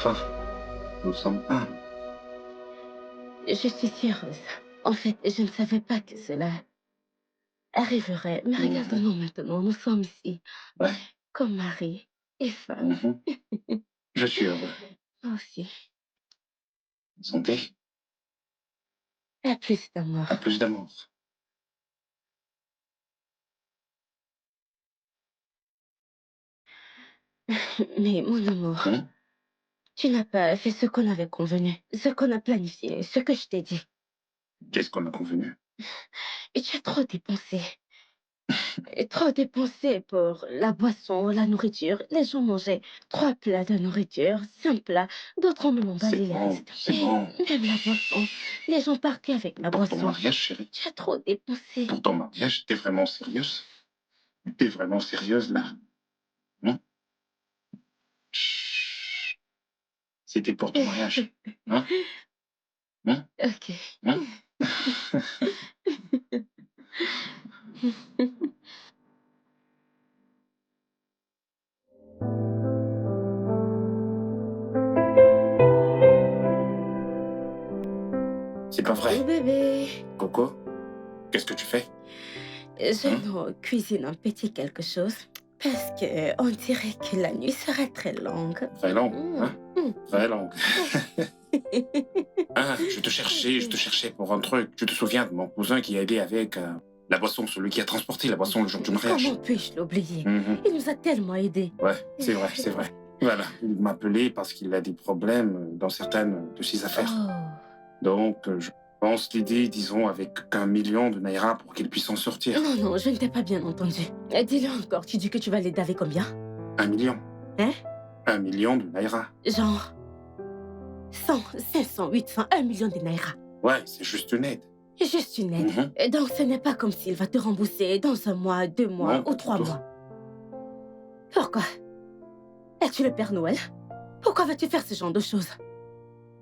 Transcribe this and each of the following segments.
Enfin, nous sommes un. Je suis heureuse. En fait, je ne savais pas que cela arriverait. Mais Mhm. regarde-nous maintenant, nous sommes ici, Ouais. comme mari et femme. Mhm. Je suis heureux. Moi aussi. Santé, À plus d'amour. à plus d'amour. Mais mon amour, Hein? tu n'as pas fait ce qu'on avait convenu, ce qu'on a planifié, ce que je t'ai dit. Qu'est-ce qu'on a convenu? Et tu as trop dépensé. Et trop dépensé pour la boisson, la nourriture. Les gens mangeaient 3 plats de nourriture, 5 plats. D'autres ont même C'est emballé les bon, restes. c'est Et bon. même la boisson. Les gens partaient avec la Pour ton boisson. mariage, chérie. Tu as trop dépensé. Pour ton mariage, t'es vraiment sérieuse? T'es vraiment sérieuse, là? Hein? Chut. C'était pour ton mariage. Hein? Hein? Ok. Hein? C'est pas vrai. Bébé, Coco, qu'est-ce que tu fais? je Hein? nous cuisine un petit quelque chose parce que on dirait que la nuit sera très longue. Très long, Mm, hein? mm. Très long. Ah, je te cherchais pour un truc. Tu te souviens de mon cousin qui a aidé avec la boisson, celui qui a transporté la boisson le jour du mariage? Comment puis-je l'oublier? Mhm. Il nous a tellement aidés. Ouais, c'est vrai, c'est vrai. Voilà, il m'appelait parce qu'il a des problèmes dans certaines de ses affaires. Oh. Donc, je pense l'aider, disons, avec 1 million de naira pour qu'il puisse en sortir. Non, non, je ne t'ai pas bien entendu. Dis-le encore, tu dis que tu vas l'aider avec combien? 1 million. Hein? 1 million de naira. Genre 100, 500, 800, 1 million de naira. Ouais, c'est juste une aide. Juste une aide. Mhm. Donc ce n'est pas comme s'il va te rembourser dans 1 mois, 2 mois Non, ou pas du 3 mois. tout. Pourquoi? Es-tu le Père Noël? Pourquoi vas-tu faire ce genre de choses?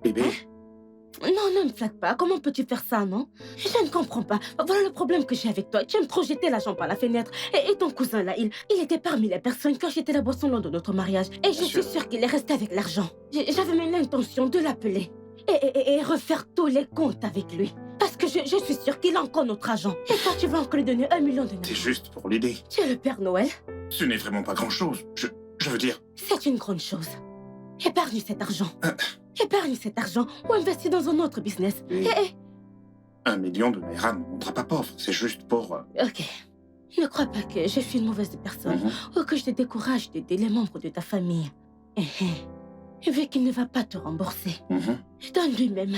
Bébé, Non, ne me flatte pas. Comment peux-tu faire ça, non? Je ne comprends pas. Voilà le problème que j'ai avec toi. Tu aimes trop jeter l'argent par la fenêtre. Et ton cousin, là, il était parmi les personnes qui ont jeté la boisson lors de notre mariage. Et je bien suis sûr. sûre qu'il est resté avec l'argent. J'avais même l'intention de l'appeler et refaire tous les comptes avec lui. Parce que je suis sûre qu'il a encore notre argent. Et toi, tu vas encore lui donner 1 million de C'est naira. juste pour l'aider. Tu es le Père Noël. Ce n'est vraiment pas grand-chose. Je veux dire, C'est une grande chose. Épargne cet argent. Épargne cet argent ou investis dans un autre business. Et- Eh, 1 million de naira ne me rendra pas pauvre. C'est juste pour... Ok. Ne crois pas que je suis une mauvaise personne ou que je te décourage d'aider les membres de ta famille. Vu qu'il ne va pas te rembourser, Mhm. donne-lui même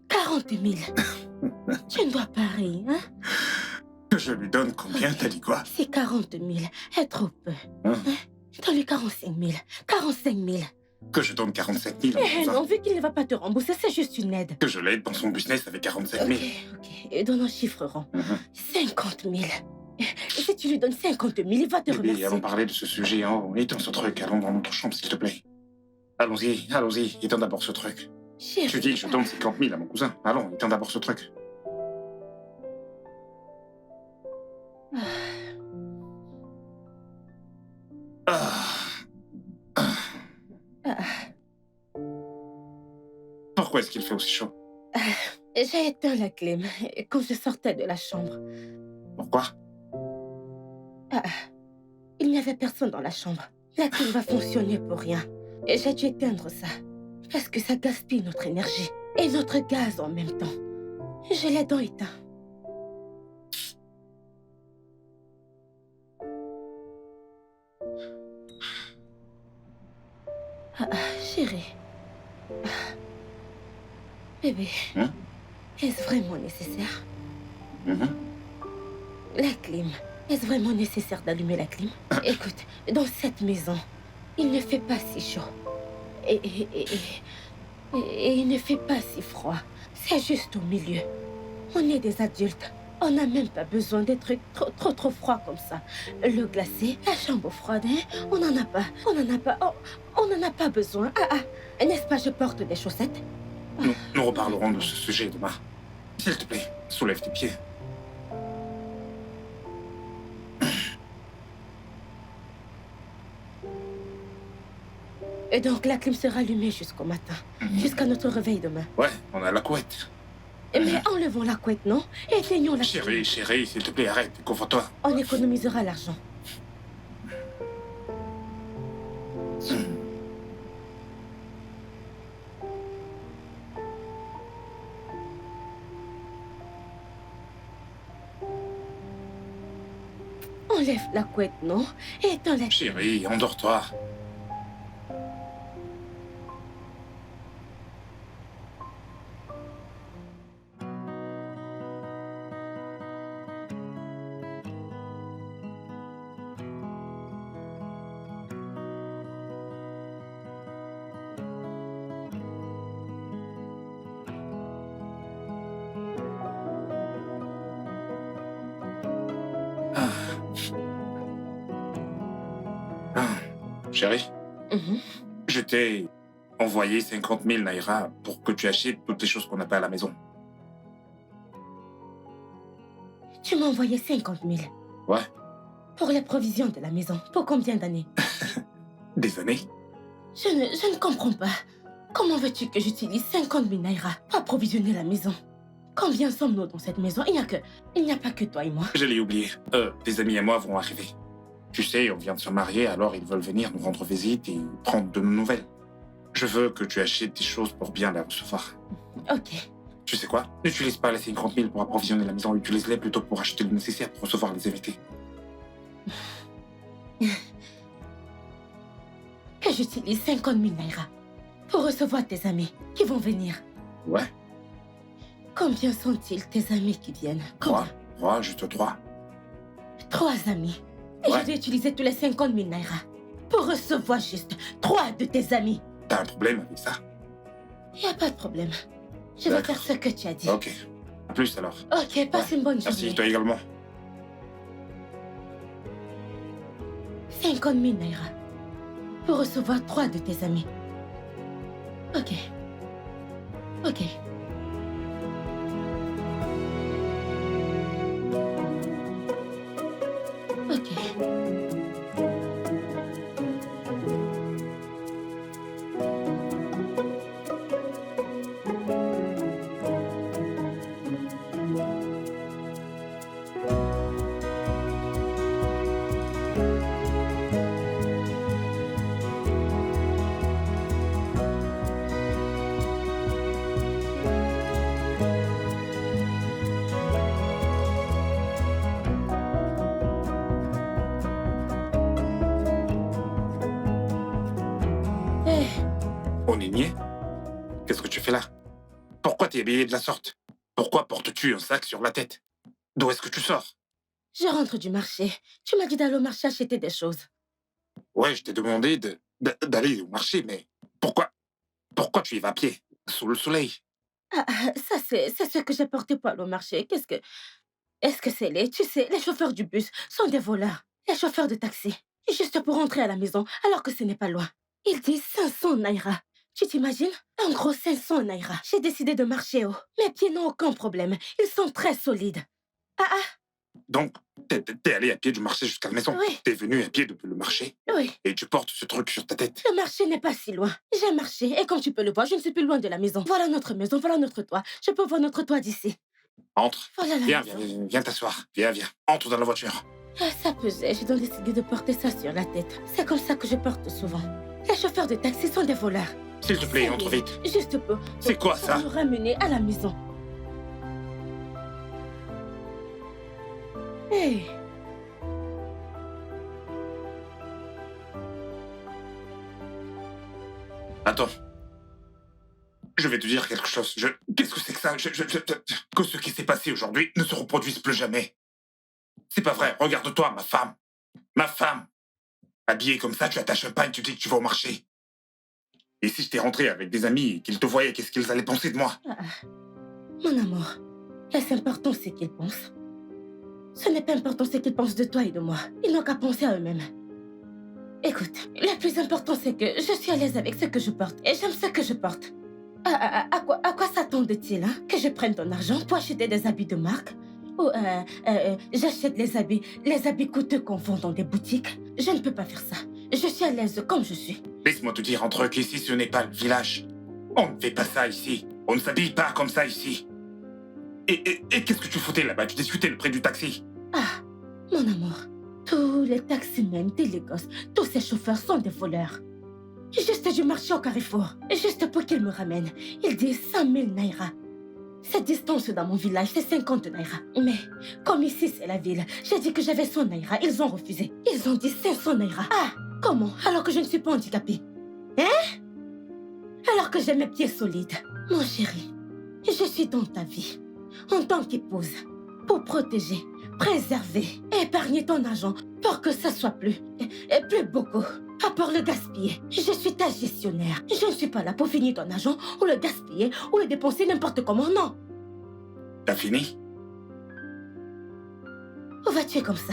40 000. Tu ne dois pas rire, hein? Que je lui donne combien, t'as dit quoi? Si 40 000 est trop peu, Hein? donne-lui 45 000. 45 000. Que je donne 45 000 à mon cousin. Non, vu qu'il ne va pas te rembourser, c'est juste une aide. Que je l'aide dans son business avec 45 000. Ok. Et donne un chiffre rond. Mhm. 50 000. Et si tu lui donnes 50 000, il va te Bébé, remercier. allons parler de ce sujet en haut. Éteins ce truc, allons dans notre chambre, s'il te plaît. Allons-y, allons-y, éteins d'abord ce truc. Chérie. Tu dis, je donne 50 000 à mon cousin. Allons, éteins d'abord ce truc. Ah. Ah. Pourquoi est-ce qu'il fait aussi chaud? J'ai éteint la clim quand je sortais de la chambre. Pourquoi? Il n'y avait personne dans la chambre. La clim va fonctionner pour rien. Et j'ai dû éteindre ça. Parce que ça gaspille notre énergie. Et notre gaz en même temps. Je l'ai donc éteint. Chérie. Bébé. Hein? Est-ce vraiment nécessaire? Mhm. La clim. Est-ce vraiment nécessaire d'allumer la clim? Écoute, dans cette maison, il ne fait pas si chaud. Et il ne fait pas si froid. C'est juste au milieu. On est des adultes. On n'a même pas besoin des trucs trop froids comme ça. Le glacé, la chambre froide, hein? On n'en a pas. On n'en a pas. On n'en a pas besoin. N'est-ce pas, je porte des chaussettes? Nous reparlerons de ce sujet demain. S'il te plaît, soulève tes pieds. Et donc la clim sera allumée jusqu'au matin, jusqu'à notre réveil demain. Ouais, on a la couette. Mais enlevons la couette, non? Et éteignons la clim. Chérie, s'il te plaît, arrête, couvre-toi. On économisera l'argent. Enlève la couette, non? Et éteins la clim. Chérie, endors-toi. Chérie, je t'ai envoyé 50 000 naira pour que tu achètes toutes les choses qu'on n'a pas à la maison. Tu m'as envoyé 50 000. Ouais. Pour les provisions de la maison. Pour combien d'années? Des années? Je ne comprends pas. Comment veux-tu que j'utilise 50 000 naira pour approvisionner la maison? Combien sommes-nous dans cette maison? Il n'y a pas que toi et moi. Je l'ai oublié. Des amis à moi vont arriver. Tu sais, on vient de se marier, alors ils veulent venir nous rendre visite et prendre de nos nouvelles. Je veux que tu achètes des choses pour bien les recevoir. Ok. Tu sais quoi? N'utilise pas les 50 000 pour approvisionner la maison, utilise-les plutôt pour acheter le nécessaire pour recevoir les invités. Que j'utilise 50 000 naira pour recevoir tes amis qui vont venir. Ouais. Combien sont-ils tes amis qui viennent? Trois, juste 3. 3 amis. Et Ouais. je dois utiliser tous les 50 000 naira pour recevoir juste 3 de tes amis. T'as un problème avec ça? Il n'y a pas de problème. Je vais faire ce que tu as dit. Ok. À plus alors. Ok, passe une bonne Merci, journée. toi également. 50 000 naira pour recevoir 3 de tes amis. Ok. Ok. Ok. Eh, On est niais? Qu'est-ce que tu fais là? Pourquoi t'es habillé de la sorte? Pourquoi portes-tu un sac sur la tête? D'où est-ce que tu sors? je rentre du marché. Tu m'as dit d'aller au marché acheter des choses. Ouais, je t'ai demandé d'aller au marché, mais pourquoi tu y vas à pied? Sous le soleil? Ça, c'est ce que j'ai porté pour aller au marché. Est-ce que c'est tu sais, les chauffeurs du bus sont des voleurs. Les chauffeurs de taxi. Juste pour rentrer à la maison, alors que ce n'est pas loin. Ils disent 500 naira. Tu t'imagines? Un gros 500 naira. J'ai décidé de marcher haut. Mes pieds n'ont aucun problème. Ils sont très solides. Donc, t'es allé à pied du marché jusqu'à la maison? Oui. T'es venu à pied depuis le marché? Oui, Et tu portes ce truc sur ta tête? le marché n'est pas si loin. J'ai marché et comme tu peux le voir, je ne suis plus loin de la maison. Voilà notre maison, voilà notre toit. Je peux voir notre toit d'ici. Entre. Voilà la Viens, maison. viens t'asseoir. Viens. Entre dans la voiture. Ça pesait, j'ai donc décidé de porter ça sur la tête. C'est comme ça que je porte souvent. Les chauffeurs de taxi sont des voleurs. S'il te plaît, entre vite. Juste pour C'est quoi ça? nous ramener à la maison. Hey. Attends. Je vais te dire quelque chose. Qu'est-ce que c'est que ça? Que ce qui s'est passé aujourd'hui ne se reproduise plus jamais. C'est pas vrai. Regarde-toi, ma femme. Ma femme. Habillée comme ça, tu attaches un pain et tu dis que tu vas au marché. Et si j'étais rentré avec des amis et qu'ils te voyaient, qu'est-ce qu'ils allaient penser de moi? Mon amour, est-ce important ce qu'ils pensent? Ce n'est pas important ce qu'ils pensent de toi et de moi. Ils n'ont qu'à penser à eux-mêmes. Écoute, le plus important c'est que je suis à l'aise avec ce que je porte et j'aime ce que je porte. À quoi s'attendent-ils, hein? Que je prenne ton argent pour acheter des habits de marque? Ou j'achète les habits coûteux qu'on vend dans des boutiques? Je ne peux pas faire ça. Je suis à l'aise comme je suis. Laisse-moi te dire un truc, ici ce n'est pas le village. On ne fait pas ça ici. On ne s'habille pas comme ça ici. Et qu'est-ce que tu foutais là-bas? Tu discutais le prix du taxi. Ah, mon amour, tous les taximens, les gosses, tous ces chauffeurs sont des voleurs. Juste du marché au Carrefour, juste pour qu'ils me ramènent. Ils disent 100 000 naira. Cette distance dans mon village, c'est 50 naira. Mais comme ici c'est la ville, j'ai dit que j'avais 100 naira, ils ont refusé. Ils ont dit 500 naira. Ah, comment? Alors que je ne suis pas handicapée. Hein? Alors que j'ai mes pieds solides. Mon chéri, je suis dans ta vie, en tant qu'épouse, pour protéger, préserver, épargner ton argent pour que ça soit plus, et plus beaucoup. Pas pour le gaspiller. Je suis ta gestionnaire. Je ne suis pas là pour finir ton argent ou le gaspiller ou le dépenser n'importe comment, non. T'as fini? Où vas-tu comme ça?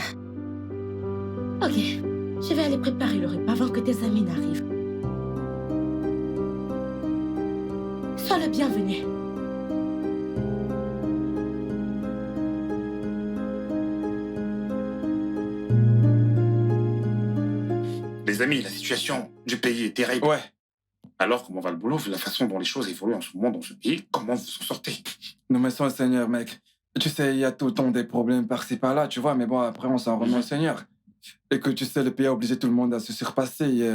Ok, je vais aller préparer le repas avant que tes amis n'arrivent. Sois le bienvenu. Les amis, la situation du pays est terrible. Ouais. Alors, comment va le boulot, vu la façon dont les choses évoluent en ce moment dans ce pays? Comment vous en sortez? Nous merci au Seigneur, mec. Tu sais, il y a tout le temps des problèmes par-ci par-là, tu vois, mais bon, après, on s'en remet au Seigneur. Et que tu sais, le pays a obligé tout le monde à se surpasser.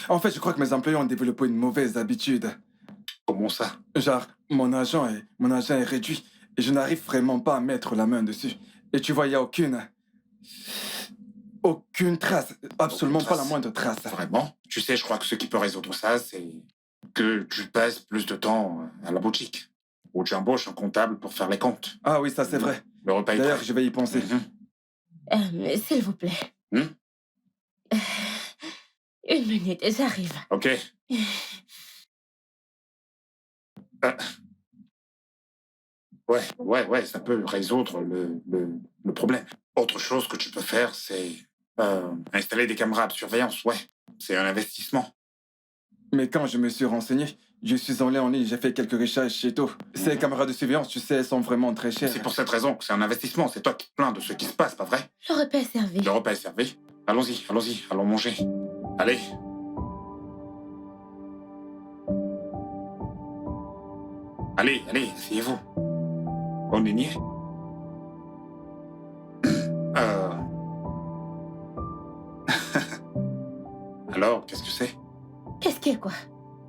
En fait, je crois que mes employés ont développé une mauvaise habitude. Comment ça? Genre, mon argent est réduit et je n'arrive vraiment pas à mettre la main dessus. Et tu vois, il n'y a aucune trace, absolument Aucune pas trace. la moindre trace. Vraiment? Tu sais, je crois que ce qui peut résoudre ça, c'est que tu passes plus de temps à la boutique. Ou tu embauches un comptable pour faire les comptes. Ah oui, ça c'est vrai. Le repas est D'ailleurs, prêt. je vais y penser. S'il vous plaît. Hmm? Une minute, j'arrive. Ok. Ouais, ça peut résoudre le problème. Autre chose que tu peux faire, c'est installer des caméras de surveillance, ouais. C'est un investissement. Mais quand je me suis renseigné, je suis allé en ligne, j'ai fait quelques recherches chez tout. Ces caméras de surveillance, tu sais, elles sont vraiment très chères. C'est pour cette raison que c'est un investissement. C'est toi qui te plains de ce qui se passe, pas vrai? Le repas est servi. Le repas est servi. Allons-y, allons manger. Allez. Allez, asseyez-vous. On est niais. Alors, qu'est-ce que c'est? Qu'est-ce qui est quoi?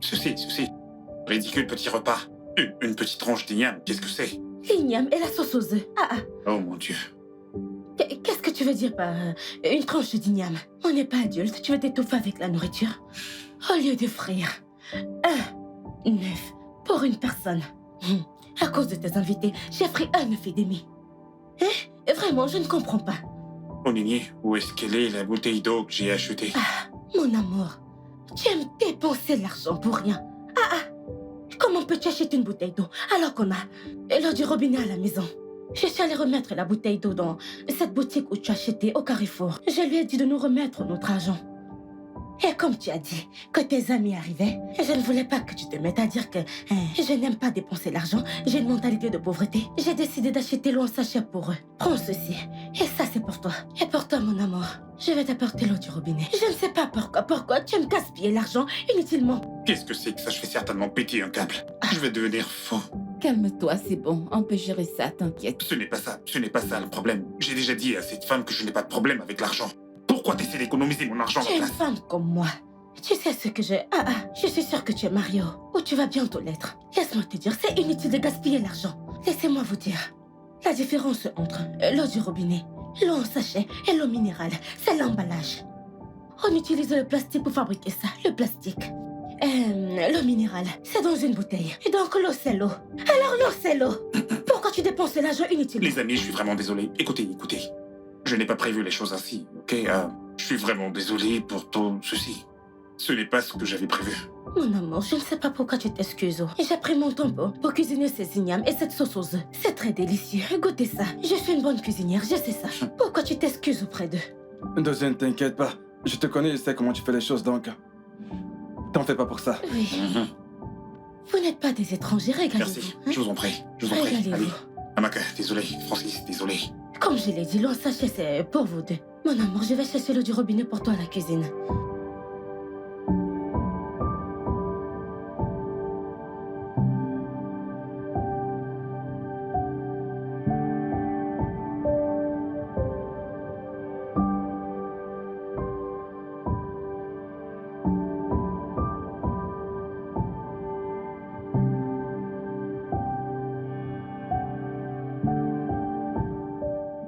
Ceci. Ridicule petit repas. Une petite tranche d'igname, qu'est-ce que c'est? L'igname et la sauce aux œufs. Ah. Oh mon Dieu. Qu'est-ce que tu veux dire par une tranche d'igname? On n'est pas adulte, tu veux t'étouffer avec la nourriture? Au lieu d'offrir 1,9 pour une personne. À cause de tes invités, j'ai pris 1,9 €. Hein? Vraiment, je ne comprends pas. Onigné, où est-ce qu'elle est, la bouteille d'eau que j'ai achetée? Mon amour, tu aimes dépenser l'argent pour rien. Comment peux-tu acheter une bouteille d'eau alors qu'on a l'eau du robinet à la maison? Je suis allée remettre la bouteille d'eau dans cette boutique où tu as acheté au Carrefour. Je lui ai dit de nous remettre notre argent. Et comme tu as dit que tes amis arrivaient, je ne voulais pas que tu te mettes à dire que je n'aime pas dépenser l'argent, j'ai une mentalité de pauvreté. J'ai décidé d'acheter l'eau en sachet pour eux. Prends ceci. Et ça, c'est pour toi. Et pour toi, mon amour, je vais t'apporter l'eau du robinet. Je ne sais pas pourquoi tu aimes gaspiller l'argent inutilement. Qu'est-ce que c'est que ça? Je fais certainement péter un câble. Je vais devenir fou. Calme-toi, c'est bon. On peut gérer ça, t'inquiète. Ce n'est pas ça le problème. J'ai déjà dit à cette femme que je n'ai pas de problème avec l'argent. Pourquoi t'essaies d'économiser mon argent à Tu ma es une place? femme comme moi. Tu sais ce que je... je suis sûre que tu es Mario. Ou tu vas bientôt l'être. Laisse-moi te dire, c'est inutile de gaspiller l'argent. Laissez-moi vous dire. La différence entre l'eau du robinet, l'eau en sachet et l'eau minérale, c'est l'emballage. On utilise le plastique pour fabriquer ça, le plastique. L'eau minérale, c'est dans une bouteille. Et donc l'eau, c'est l'eau. Alors l'eau, c'est l'eau. Pourquoi tu dépenses l'argent inutilement? Les amis, je suis vraiment désolé. Écoutez. Je n'ai pas prévu les choses ainsi, ok? Je suis vraiment désolé pour tout ceci. Ce n'est pas ce que j'avais prévu. Mon amour, je ne sais pas pourquoi tu t'excuses. J'ai pris mon temps pour cuisiner ces ignames et cette sauce aux œufs. C'est très délicieux. Goûtez ça. Je suis une bonne cuisinière, je sais ça. Pourquoi tu t'excuses auprès d'eux? Ne t'inquiète pas. Je te connais, je sais comment tu fais les choses, donc... T'en fais pas pour ça. Oui. Vous n'êtes pas des étrangers, régalez-vous. Merci, je vous en prie. Allez. Régalez-vous. Amaka, désolé. Francis, désolé. Comme je l'ai dit, l'eau sachet, c'est pour vous deux. Mon amour, je vais chercher l'eau du robinet pour toi à la cuisine.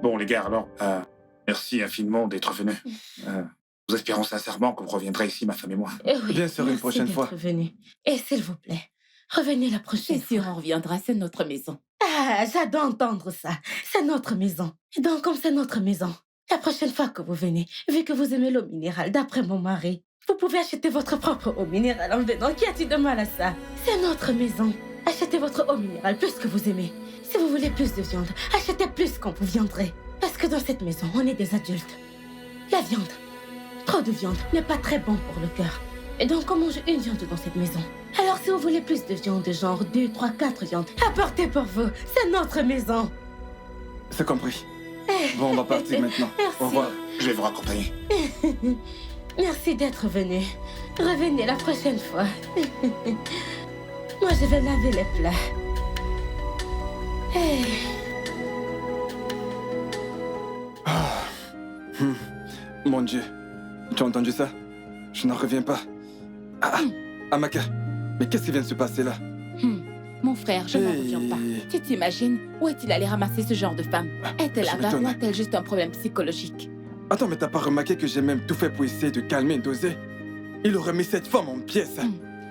Bon, les gars, alors, merci infiniment d'être venus. Nous espérons sincèrement que vous reviendrez ici, ma femme et moi. Oui, Bien sûr, une merci prochaine d'être fois. venu. Et s'il vous plaît, revenez la prochaine C'est sûr, fois. on reviendra, c'est notre maison. Ah, j'adore entendre ça. C'est notre maison. Et donc, comme c'est notre maison, la prochaine fois que vous venez, vu que vous aimez l'eau minérale, d'après mon mari, vous pouvez acheter votre propre eau minérale en venant. Qui a-t-il de mal à ça? C'est notre maison. Achetez votre eau minérale plus que vous aimez. Si vous voulez plus de viande, achetez plus quand vous viendrez. Parce que dans cette maison, on est des adultes. La viande, trop de viande, n'est pas très bon pour le cœur. Et donc, on mange une viande dans cette maison. Alors, si vous voulez plus de viande, genre 2, 3, 4 viandes, apportez pour vous. C'est notre maison. C'est compris. Bon, on va partir maintenant. Merci. Au revoir. Je vais vous raccompagner. Merci d'être venu. Revenez la prochaine fois. Moi, je vais laver les plats. Mon Dieu. Tu as entendu ça? Je n'en reviens pas. Amaka, mais qu'est-ce qui vient de se passer là? Mon frère, je n'en reviens pas. Tu t'imagines où est-il allé ramasser ce genre de femme? Est-elle je avare ou m'étonne. a-t-elle juste un problème psychologique? Attends, mais t'as pas remarqué que j'ai même tout fait pour essayer de calmer et doser? Il aurait mis cette femme en pièces.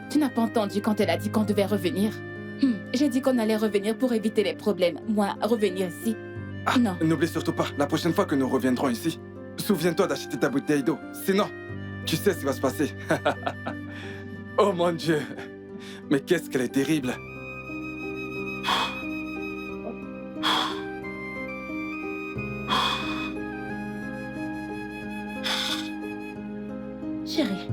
Tu n'as pas entendu quand elle a dit qu'on devait revenir? J'ai dit qu'on allait revenir pour éviter les problèmes. Moi, revenir ici? Non. N'oublie surtout pas, la prochaine fois que nous reviendrons ici, souviens-toi d'acheter ta bouteille d'eau. Sinon, tu sais ce qui va se passer. Oh mon Dieu. Mais qu'est-ce qu'elle est terrible. Chérie.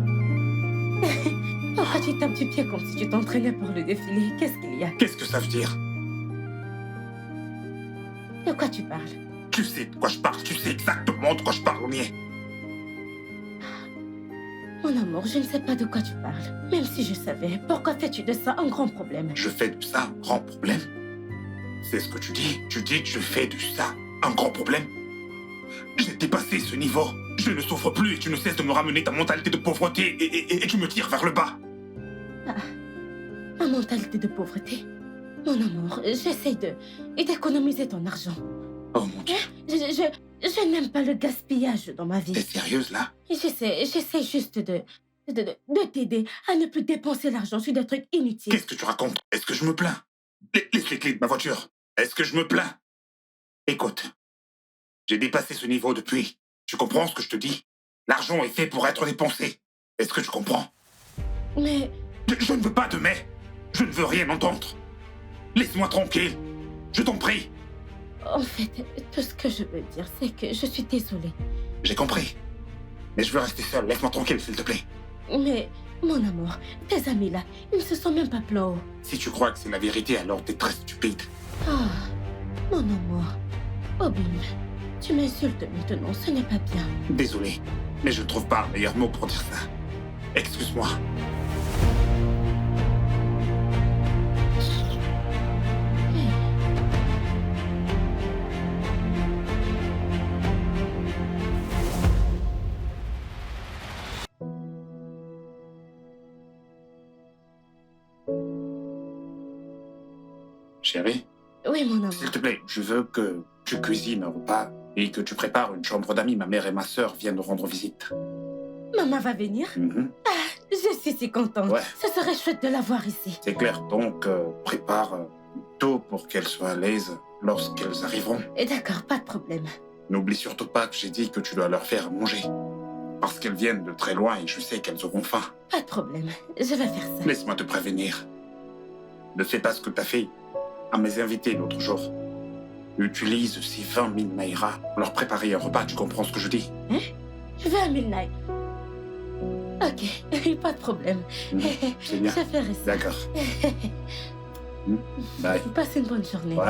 Pourquoi tu tapes du pied comme si tu t'entraînais pour le défilé? Qu'est-ce qu'il y a? Qu'est-ce que ça veut dire? De quoi tu parles? Tu sais de quoi je parle. Tu sais exactement de quoi je parle, Omier. Mon amour, je ne sais pas de quoi tu parles. Même si je savais, pourquoi fais-tu de ça un grand problème? Je fais de ça un grand problème. C'est ce que tu dis. Tu dis que je fais de ça un grand problème. J'ai dépassé ce niveau. Je ne souffre plus et tu ne cesses de me ramener ta mentalité de pauvreté et tu me tires vers le bas. Ma mentalité de pauvreté. Mon amour, j'essaie d'économiser ton argent. Oh mon Dieu. Je n'aime pas le gaspillage dans ma vie. T'es sérieuse là? J'essaie juste de t'aider à ne plus dépenser l'argent sur des trucs inutiles. Qu'est-ce que tu racontes? Est-ce que je me plains? Laisse les clés de ma voiture. Est-ce que je me plains? Écoute, j'ai dépassé ce niveau depuis. Tu comprends ce que je te dis? L'argent est fait pour être dépensé. Est-ce que tu comprends? Mais Je ne veux pas de mais. Je ne veux rien entendre. Laisse-moi tranquille. Je t'en prie. en fait, tout ce que je veux dire, c'est que je suis désolée. J'ai compris. Mais je veux rester seul. Laisse-moi tranquille, s'il te plaît. Mais, mon amour, tes amis là, ils ne se sont même pas plaints. Si tu crois que c'est la vérité, alors t'es très stupide. Ah, mon amour. Obim, tu m'insultes maintenant, ce n'est pas bien. Désolé, mais je ne trouve pas un meilleur mot pour dire ça. Excuse-moi. Chérie, Oui, mon amour. s'il te plaît, je veux que tu cuisines un repas et que tu prépares une chambre d'amis. Ma mère et ma sœur viennent nous rendre visite. Maman va venir? Mhm. Je suis si contente. Ouais. Ce serait chouette de la voir ici. C'est clair, donc prépare tout pour qu'elles soient à l'aise lorsqu'elles arriveront. Et d'accord, pas de problème. N'oublie surtout pas que j'ai dit que tu dois leur faire à manger. Parce qu'elles viennent de très loin et je sais qu'elles auront faim. Pas de problème. Je vais faire ça. Laisse-moi te prévenir. Ne fais pas ce que t'as fait à mes invités l'autre jour. Utilise ces 20 000 naïras pour leur préparer un repas, tu comprends ce que je dis? Je vais à Midnight. Ok, pas de problème. C'est bien. Je ferai ça. D'accord. Bye. Passe une bonne journée. Ouais,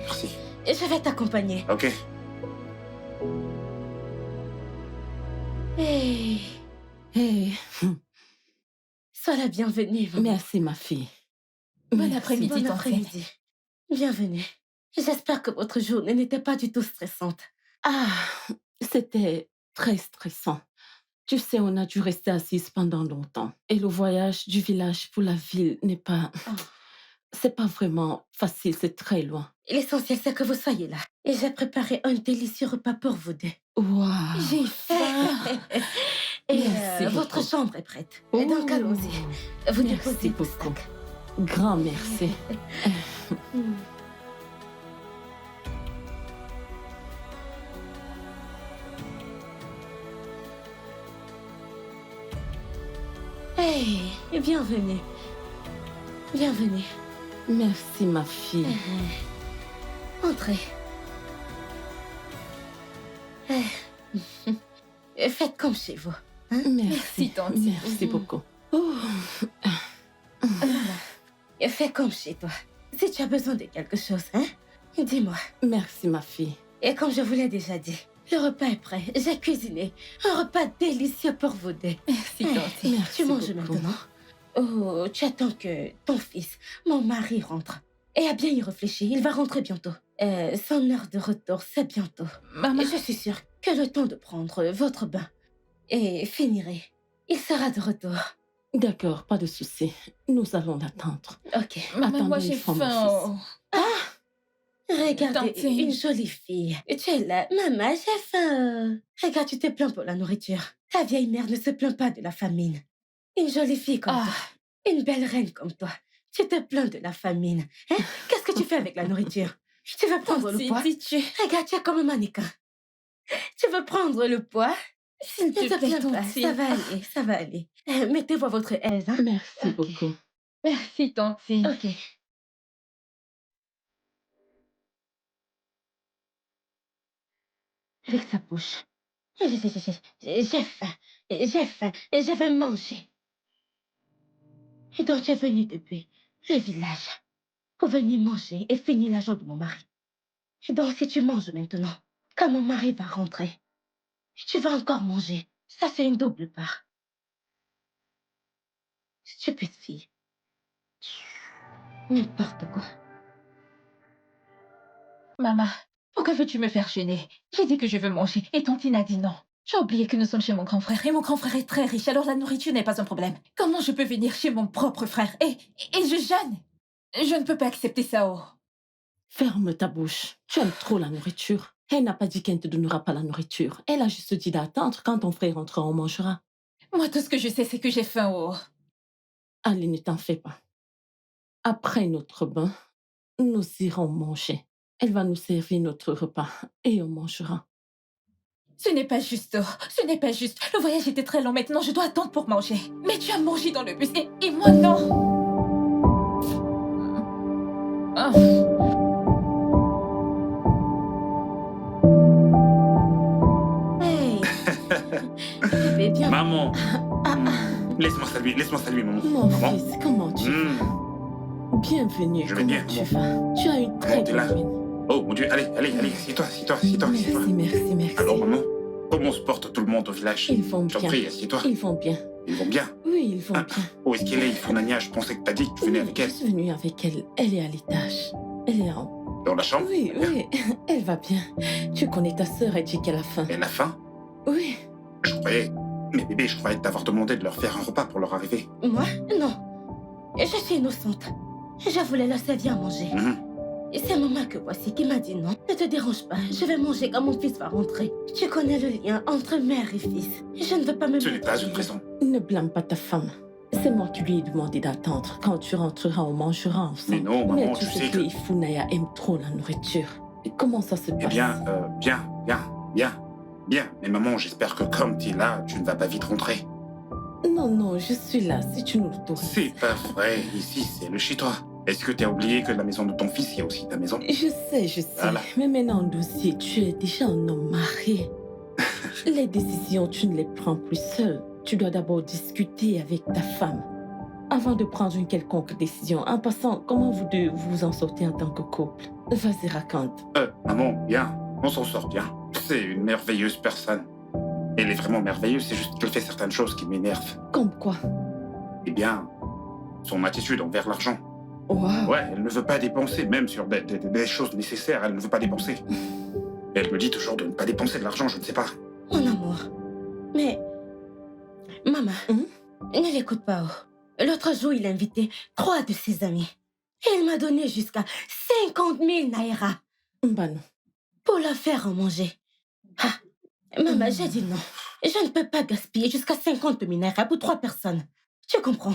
merci. je vais t'accompagner. Ok. Hey, Hey, sois la bienvenue, maman. merci ma fille. Bon Merci. après-midi, Bon tante. après-midi. Bienvenue. J'espère que votre journée n'était pas du tout stressante. Ah, c'était très stressant. Tu sais, on a dû rester assise pendant longtemps. Et le voyage du village pour la ville n'est pas... Oh. C'est pas vraiment facile, c'est très loin. L'essentiel, c'est que vous soyez là. Et j'ai préparé un délicieux repas pour vous deux. Waouh. J'ai faim. Et Merci votre beaucoup. chambre est prête. Et donc, allons-y. Vous Merci déposez vos beaucoup. sacs. Grand merci. Hmm. Hey, bienvenue. Bienvenue. Merci ma fille. Entrez. Faites comme chez vous. Merci, tante. Merci beaucoup. Oh, Fais comme chez toi. Si tu as besoin de quelque chose, dis-moi. merci ma fille. Et comme je vous l'ai déjà dit, le repas est prêt. J'ai cuisiné un repas délicieux pour vous deux. Merci, tante. Merci Tu manges beaucoup. maintenant. Oh, tu attends que ton fils, mon mari, rentre. Et à bien y réfléchir, il va rentrer bientôt. Son heure de retour, c'est bientôt. Maman, Et je suis sûre que le temps de prendre votre bain et finirai, il sera de retour. D'accord, pas de souci. Nous allons l'attendre. Ok. maman, moi Attendez, j'ai il faut mon faim. Regardez, Tantine. une jolie fille. Tu es là. Maman, j'ai faim. Regarde, tu te plains pour la nourriture. Ta vieille mère ne se plaint pas de la famine. Une jolie fille comme Ah, toi. Une belle reine comme toi. Tu te plains de la famine. Qu'est-ce que tu fais avec la nourriture? Tu veux prendre le tante, poids? dis-tu. Regarde, tu es comme un mannequin. Tu veux prendre le poids? S'il Ne te te plaît, plains pas. tante. Ça va aller, ça va aller. Mettez-vous à votre aise. Merci Ok. beaucoup. Merci, tante. Ok. Avec sa bouche. J'ai faim. J'ai faim. Et je vais manger. Et donc, tu es venu depuis le village pour venir manger et finir l'argent de mon mari. Et donc, si tu manges maintenant, quand mon mari va rentrer, tu vas encore manger. Ça fait une double part. Stupide fille. N'importe quoi. Maman, pourquoi veux-tu me faire gêner? J'ai dit que je veux manger et Tantine a dit non. J'ai oublié que nous sommes chez mon grand frère et mon grand frère est très riche, alors la nourriture n'est pas un problème. Comment je peux venir chez mon propre frère et je jeûne? Je ne peux pas accepter ça, oh. Ferme ta bouche. Tu aimes trop la nourriture. Elle n'a pas dit qu'elle ne te donnera pas la nourriture. Elle a juste dit d'attendre. Quand ton frère rentrera, on mangera. Moi, tout ce que je sais, c'est que j'ai faim, oh. Allez, ne t'en fais pas. Après notre bain, nous irons manger. Elle va nous servir notre repas et on mangera. Ce n'est pas juste, oh. Ce n'est pas juste. Le voyage était très long, maintenant je dois attendre pour manger. Mais tu as mangé dans le bus et moi non. Ah. Hey. Bébé, bien. Maman. Laisse-moi saluer, maman. Mon Maman. fils, comment tu vas? Bienvenue. Je vais Comment bien, tu vas? Tu as une très t'es là? bonne mine. Oh mon Dieu, allez, assieds-toi. Merci. Alors maman, comment se porte tout le monde au village? Ils vont Je t'en bien. prie, assieds-toi. Ils vont bien. Ils vont bien. Oui, ils vont Ah, bien. Où est-ce qu'elle est, Funania? Je pensais que t'as dit que tu venais avec elle. Je suis venue avec elle. Elle est à l'étage. Elle est en... Dans la chambre? Oui, elle va bien. Tu connais ta sœur, elle dit qu'elle a faim. Elle a faim? Oui. Je croyais... Mais bébé, je croyais t'avoir demandé de leur faire un repas pour leur arrivée. Moi? Non. Je suis innocente. Je voulais leur servir à manger. Mhm. Et c'est maman que voici qui m'a dit non. Ne te dérange pas, je vais manger quand mon fils va rentrer. Tu connais le lien entre mère et fils. Je ne veux pas me Ce n'est mettre pas au une milieu. raison. Ne blâme pas ta femme. C'est moi qui lui ai demandé d'attendre. Quand tu rentreras, on mangera ensemble. Mais non, maman, tu tu sais sais que que... Ifunaya aime trop la nourriture. Et comment ça se passe? Eh bien, bien. Mais maman, j'espère que comme t'es là, tu ne vas pas vite rentrer. Non, je suis là, si tu nous l'autorises. C'est pas vrai, ici c'est le chez toi. Est-ce que t'as oublié que la maison de ton fils, il y a aussi ta maison? Je sais. Voilà. Mais maintenant, dossier, tu es déjà un homme marié. Les décisions, tu ne les prends plus seul. Tu dois d'abord discuter avec ta femme avant de prendre une quelconque décision. En passant, comment vous deux vous en sortez en tant que couple? Vas-y, raconte. Maman, bien. On s'en sort bien. C'est une merveilleuse personne. Elle est vraiment merveilleuse, c'est juste qu'elle fait certaines choses qui m'énervent. Comme quoi? Eh bien, son attitude envers l'argent. Waouh. Ouais, elle ne veut pas dépenser, même sur des choses nécessaires, elle ne veut pas dépenser. Elle me dit toujours de ne pas dépenser de l'argent, je ne sais pas. Mon amour. Mais... Maman, ne l'écoute pas. L'autre jour, il a invité 3 de ses amis. Et il m'a donné jusqu'à 50 000 naira Bah non. pour leur faire en manger. Ah, maman, j'ai dit non. Je ne peux pas gaspiller jusqu'à 50 000 naira pour 3 personnes. Tu comprends?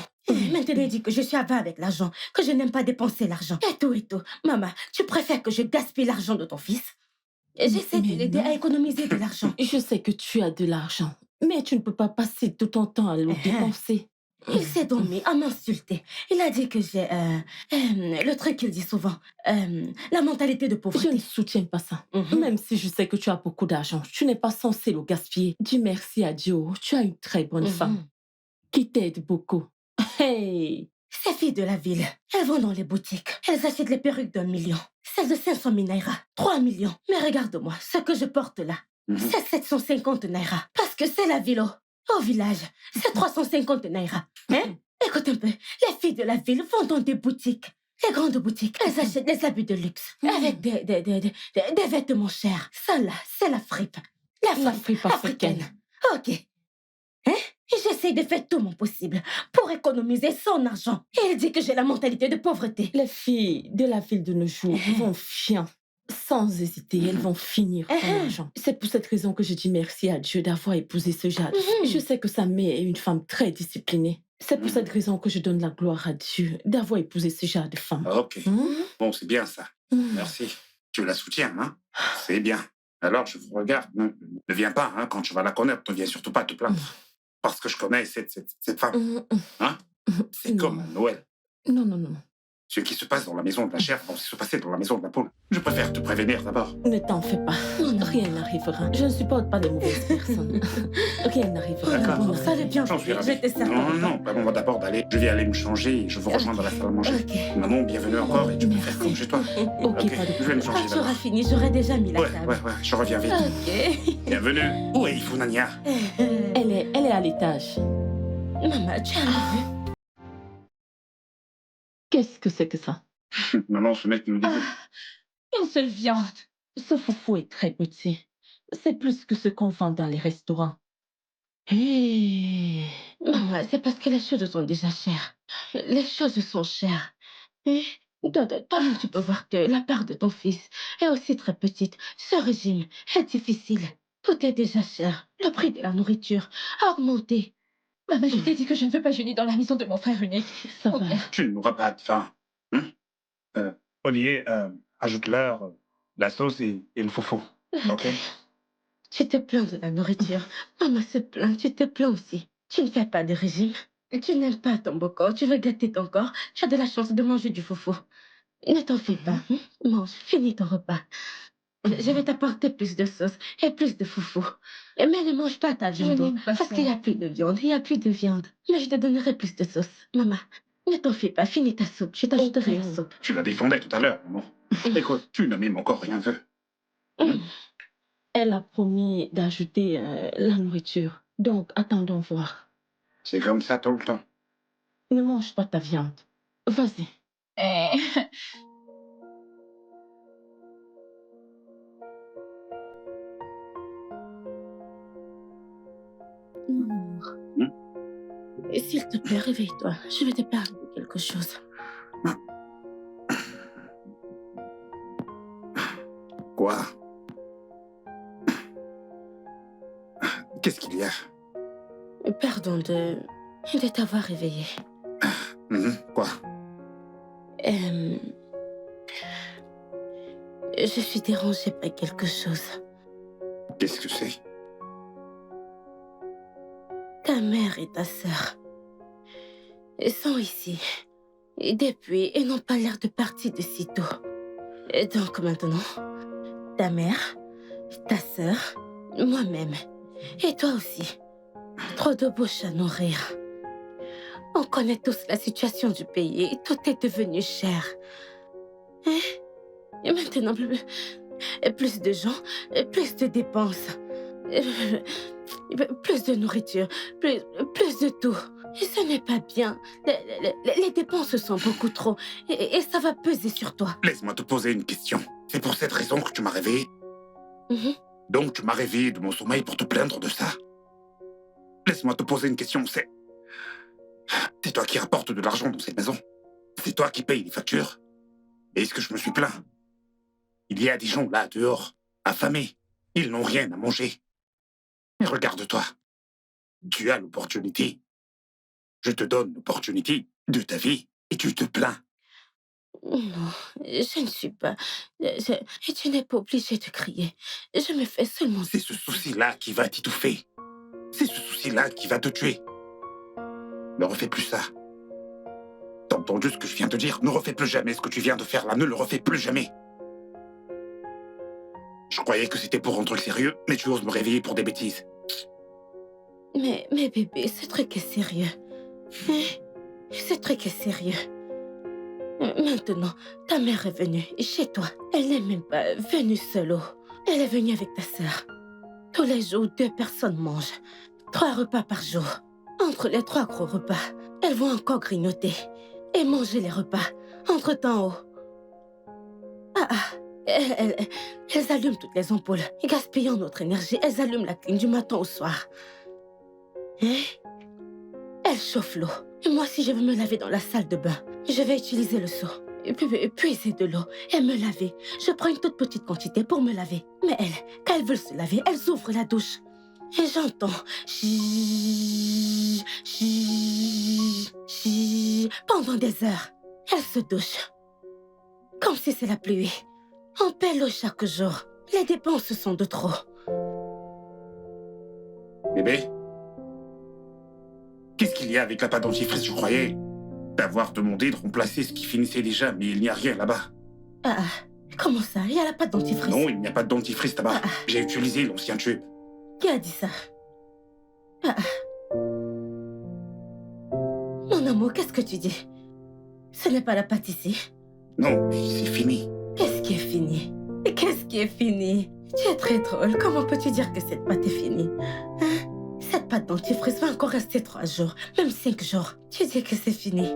Maintenant, il dit que je suis avare avec l'argent, que je n'aime pas dépenser l'argent. Et tout et tout. Maman, tu préfères que je gaspille l'argent de ton fils? J'essaie de Mais l'aider non. à économiser de l'argent. Je sais que tu as de l'argent, mais tu ne peux pas passer tout ton temps à le dépenser. Il s'est donc mis à m'insulter. Il a dit que j'ai... le truc qu'il dit souvent. La mentalité de Je pauvreté. ne soutiens pas ça. Mhm. Même si je sais que tu as beaucoup d'argent, tu n'es pas censé le gaspiller. Dis merci à Dieu. Tu as une très bonne Mhm. femme qui t'aide beaucoup. Hey! Ces filles de la ville, elles vont dans les boutiques. Elles achètent les perruques d'1 million. Celles de 500 000 naira. 3 millions. Mais regarde-moi, ce que je porte là, c'est 750 naira. Parce que c'est la ville au village. C'est 350 naira. Hein? Écoute un peu. Les filles de la ville vont dans des boutiques. Les grandes boutiques. Elles achètent des habits de luxe. Avec des vêtements chers. Ça là, c'est la fripe. La La fripe fripe africaine. Ok. Hein? Et j'essaie de faire tout mon possible pour économiser son argent. Et il dit que j'ai la mentalité de pauvreté. Les filles de la ville de nos jours vont fiant. Sans hésiter, elles vont finir ton argent. C'est pour cette raison que je dis merci à Dieu d'avoir épousé ce genre. Je sais que sa mère est une femme très disciplinée. C'est pour cette raison que je donne la gloire à Dieu d'avoir épousé ce genre de femme. Ok. Bon, c'est bien ça. Merci. Tu la soutiens, hein? C'est bien. Alors, je vous regarde. Ne viens pas, hein, quand tu vas la connaître. Ne viens surtout pas te plaindre. Parce que je connais cette femme. Hein? C'est comme à Noël. Non, non, non. Ce qui se passe dans la maison de la chair va aussi se passer dans la maison de la poule. Je préfère te prévenir d'abord. Ne t'en fais pas. Rien n'arrivera. Je ne supporte pas les mauvaises personnes. Rien n'arrivera. D'accord. Oh, ça va bien. J'en suis Je ravi. te sers. Non, non, pas bon, d'abord d'aller. Je vais aller me changer et je vous rejoins dans la salle à manger. Ok. Maman, bienvenue encore et tu peux faire comme chez toi. Ok, Ok, pas de je vais me problème. changer Quand tu auras d'abord. fini, j'aurai déjà mis la Ouais, table. ouais, je reviens vite. Ok. Bienvenue. Où est Ifunania? Elle est à l'étage. Maman, tu as vu? Qu'est-ce que c'est que ça? Maman, ce mec nous dit. Une seule viande. Ce foufou est très petit. C'est plus que ce qu'on vend dans les restaurants. Hé! Maman, c'est parce que les choses sont déjà chères. Les choses sont chères. Et toi-même, tu peux voir que la part de ton fils est aussi très petite. Ce régime est difficile. Tout est déjà cher. Le prix de la nourriture a augmenté. Maman, je t'ai dit que je ne veux pas jeûner dans la maison de mon frère unique. Ça va. Tu n'auras pas de faim. Olivier, ajoute-leur la sauce et le foufou. Ok? Tu te plains de la nourriture. Maman se plaint, tu te plains aussi. Tu ne fais pas de régime. Tu n'aimes pas ton beau corps, tu veux gâter ton corps. Tu as de la chance de manger du foufou. Ne t'en fais pas. Mange, finis ton repas. Je vais t'apporter plus de sauce et plus de foufou. Mais ne mange pas ta viande. n'aime pas Parce ça. qu'il n'y a plus de viande, il n'y a plus de viande. Mais je te donnerai plus de sauce. Maman, ne t'en fais pas, finis ta soupe. Je t'ajouterai la soupe. Tu la défendais tout à l'heure, maman. Écoute, tu ne m'aimes encore rien vu. Elle a promis d'ajouter la nourriture. Donc, attendons voir. C'est comme ça tout le temps. Ne mange pas ta viande. Vas-y. Eh, Et s'il te plaît, réveille-toi. Je vais te parler de quelque chose. Quoi? Qu'est-ce qu'il y a? Pardon de t'avoir réveillé. Quoi? Je suis dérangée par quelque chose. Qu'est-ce que c'est? Ta mère et ta sœur sont ici. Et depuis, ils n'ont pas l'air de partir de si tôt. Et donc maintenant, ta mère, ta sœur, moi-même, et toi aussi. Trop de bouches à nourrir. On connaît tous la situation du pays et tout est devenu cher. Hein? Et maintenant, plus de gens, plus de dépenses, plus de nourriture, plus de tout. Et ce n'est pas bien. Les dépenses sont beaucoup trop. Et ça va peser sur toi. Laisse-moi te poser une question. C'est pour cette raison que tu m'as réveillé? Mhm. Donc tu m'as réveillé de mon sommeil pour te plaindre de ça? Laisse-moi te poser une question, c'est toi qui rapportes de l'argent dans cette maison? C'est toi qui payes les factures? Et est-ce que je me suis plaint? Il y a des gens là, dehors, affamés. Ils n'ont rien à manger. Mais regarde-toi. Tu as l'opportunité. Je te donne l'opportunité de ta vie et tu te plains. Non, je ne suis pas... Et tu n'es pas obligé de crier. Je me fais seulement... C'est ce souci-là qui va t'étouffer. C'est ce souci-là qui va te tuer. Ne refais plus ça. T'as entendu ce que je viens de dire? Ne refais plus jamais ce que tu viens de faire là. Ne le refais plus jamais. Je croyais que c'était pour un truc sérieux, mais tu oses me réveiller pour des bêtises. Mais bébé, ce truc est sérieux. Ce truc est sérieux. Maintenant, ta mère est venue chez toi. Elle n'est même pas venue seule. Elle est venue avec ta sœur. Tous les jours, 2 personnes mangent. 3 repas par jour. Entre les 3 gros repas, elles vont encore grignoter et manger les repas. Entre-temps, elles allument toutes les ampoules, gaspillant notre énergie. Elles allument la clim du matin au soir. Elles chauffent l'eau. Et moi, si je veux me laver dans la salle de bain, je vais utiliser le seau. Et puis puiser de l'eau et me laver. Je prends une toute petite quantité pour me laver. Mais elles, quand elles veulent se laver, elles ouvrent la douche. Et j'entends chi, chi, chi pendant des heures. Elles se douchent. Comme si c'est la pluie. On paie l'eau chaque jour. Les dépenses sont de trop. Bébé? Qu'est-ce qu'il y a avec la pâte dentifrice? Je croyais d'avoir demandé de remplacer ce qui finissait déjà, mais il n'y a rien là-bas. Comment ça? Il y a la pâte dentifrice. Non, il n'y a pas de dentifrice là-bas. J'ai utilisé l'ancien tube. Qui a dit ça? Mon amour, qu'est-ce que tu dis? Ce n'est pas la pâte ici. Non, mais c'est fini. Qu'est-ce qui est fini? Qu'est-ce qui est fini? Tu es très drôle. Comment peux-tu dire que cette pâte est finie? Cette pâte dentifrice va encore rester 3 jours, même 5 jours. Tu dis que c'est fini.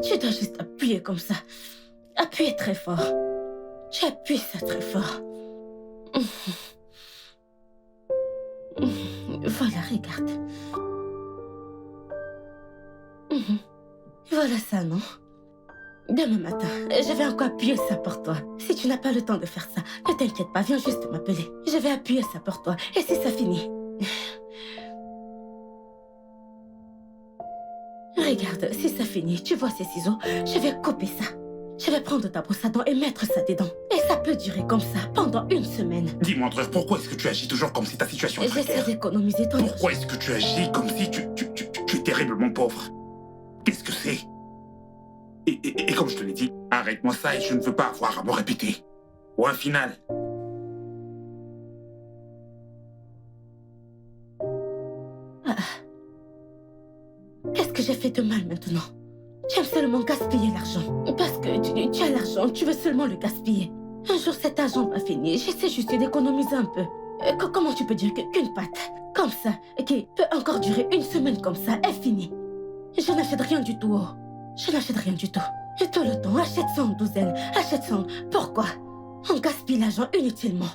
Tu dois juste appuyer comme ça. Appuyer très fort. Tu appuies ça très fort. Voilà, regarde. Voilà ça, non? Demain matin, je vais encore appuyer ça pour toi. Si tu n'as pas le temps de faire ça, ne t'inquiète pas, viens juste m'appeler. Je vais appuyer ça pour toi. Et si ça finit? Regarde, si ça finit, tu vois ces ciseaux? Je vais couper ça. Je vais prendre ta brosse à dents et mettre ça dedans. Et ça peut durer comme ça pendant 1 semaine. Dis-moi, André, pourquoi est-ce que tu agis toujours comme si ta situation est J'essaie précaire? d'économiser ton Pourquoi est-ce que tu agis comme si tu es terriblement pauvre? Qu'est-ce que c'est? Et comme je te l'ai dit, arrête-moi ça et je ne veux pas avoir à me répéter. Ou un final. Qu'est-ce que j'ai fait de mal maintenant? Tu aimes seulement gaspiller l'argent. Parce que tu as l'argent, tu veux seulement le gaspiller. Un jour, cet argent va finir. J'essaie juste d'économiser un peu. Comment tu peux dire qu'une pâte, comme ça, qui peut encore durer 1 semaine comme ça, est finie? Je n'achète rien du tout. Je n'achète rien du tout. Et tout le temps, achète ça en douzaine. Achète ça en... Pourquoi? On gaspille l'argent inutilement.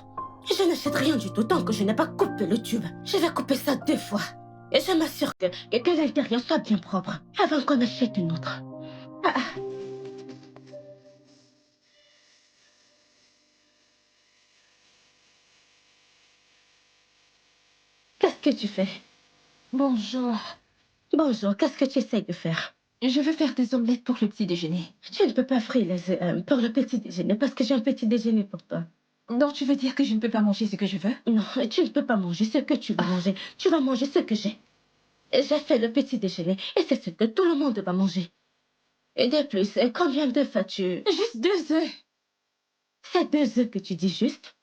Je n'achète rien du tout tant que je n'ai pas coupé le tube. Je vais couper ça 2 fois. Et je m'assure que l'intérieur soit bien propre avant qu'on achète une autre. Qu'est-ce que tu fais? Bonjour. Bonjour, qu'est-ce que tu essayes de faire? Je veux faire des omelettes pour le petit déjeuner. Tu ne peux pas frire les œufs pour le petit déjeuner parce que j'ai un petit déjeuner pour toi. Donc tu veux dire que je ne peux pas manger ce que je veux? Non, tu ne peux pas manger ce que tu veux manger. Tu vas manger ce que j'ai. J'ai fait le petit déjeuner et c'est ce que tout le monde va manger. Et de plus, combien d'œufs as-tu? Juste 2 œufs. C'est 2 œufs que tu dis juste.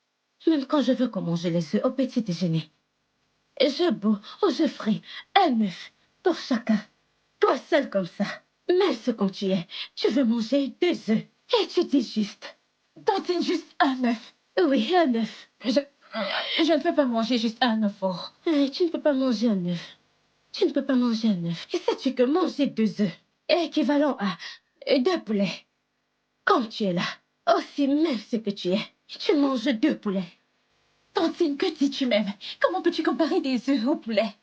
Même quand je veux qu'on mange les œufs au petit déjeuner. Je bois ou je fris un œuf pour chacun. Toi seul comme ça. Mais ce qu'on tu es, tu veux manger 2 œufs. Et tu dis juste. Tantine, juste un œuf. Oui, un œuf. Je ne peux pas manger juste un œuf fort. Tu ne peux pas manger un œuf. Tu ne peux pas manger un œuf. Et sais-tu que manger 2 œufs est équivalent à 2 poulets? Comme tu es là, aussi mince que tu es, tu manges 2 poulets. Tantine, que dis-tu même? Comment peux-tu comparer des œufs au poulet?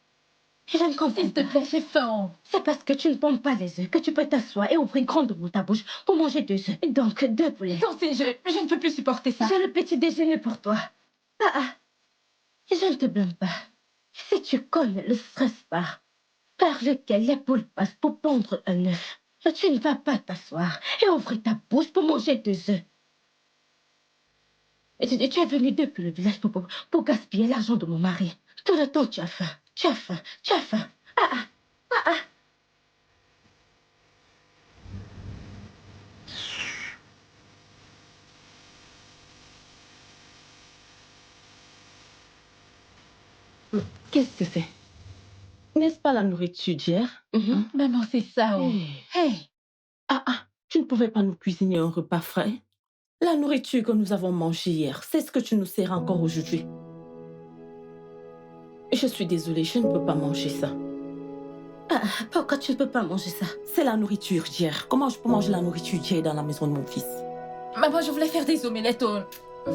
Je ne comprends S'il te pas. plaît, j'ai faim. C'est parce que tu ne pommes pas les œufs que tu peux t'asseoir et ouvrir grandement ta bouche pour manger 2 œufs. Donc 2 poulets. Tantine, je ne peux plus supporter ça. J'ai le petit déjeuner pour toi. Je ne te blâme pas. Si tu connais le stress par lequel les poules passent pour pondre un œuf, tu ne vas pas t'asseoir et ouvrir ta bouche pour manger 2 œufs. Et tu es venu depuis le village pour gaspiller l'argent de mon mari. Tout le temps, tu as faim. Tu as faim. Tu as faim. Qu'est-ce que c'est? N'est-ce pas la nourriture d'hier? Maman, c'est ça. Oh. Hey. Hey, Tu ne pouvais pas nous cuisiner un repas frais? La nourriture que nous avons mangée hier, c'est ce que tu nous sers encore aujourd'hui. Je suis désolée, je ne peux pas manger ça. Pourquoi tu ne peux pas manger ça? C'est la nourriture d'hier. Comment je peux manger la nourriture d'hier dans la maison de mon fils? maman, je voulais faire des omelettes,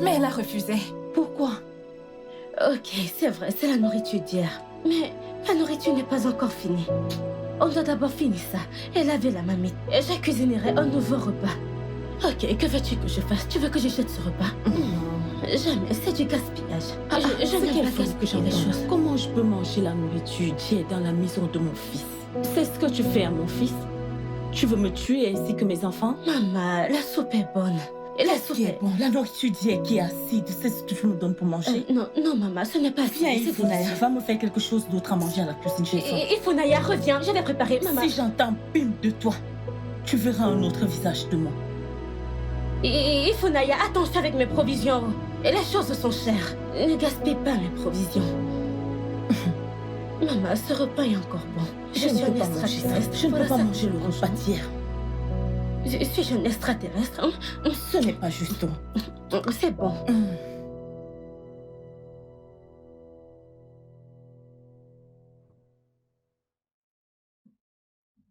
mais elle a refusé. Pourquoi? Ok, c'est vrai, c'est la nourriture d'hier. Mais la nourriture n'est pas encore finie. On doit d'abord finir ça et laver la marmite. Et je cuisinerai un nouveau repas. Ok, que veux-tu que je fasse? Tu veux que je jette ce repas? Non, jamais, c'est du gaspillage. Je c'est n'aime quelle pas chose que gaspiller les j'entends? choses. Comment je peux manger la nourriture d'hier dans la maison de mon fils? C'est ce que tu fais à mon fils? Tu veux me tuer ainsi que mes enfants? Maman, la soupe est bonne. Et la soupe Qui est est... bon? La nourriture d'hier qui est acide, c'est ce que tu me donnes pour manger? non, maman, ce n'est pas Viens, acide, c'est Ifunaya, délicieux. va me faire quelque chose d'autre à manger à la cuisine, j'ai faim. Ifunaya, reviens, je l'ai préparé, maman. Si j'entends bim de toi, tu verras un autre visage de moi. Ifunaya, attends, je suis avec mes provisions. Et les choses sont chères. Ne gaspille pas mes provisions. Maman, ce repas est encore bon. Je ne peux pas manger ça. extraterrestre. Je ne peux Voilà pas ça. manger le repas d'hier. Suis-je un extraterrestre? Ce n'est pas juste. C'est bon.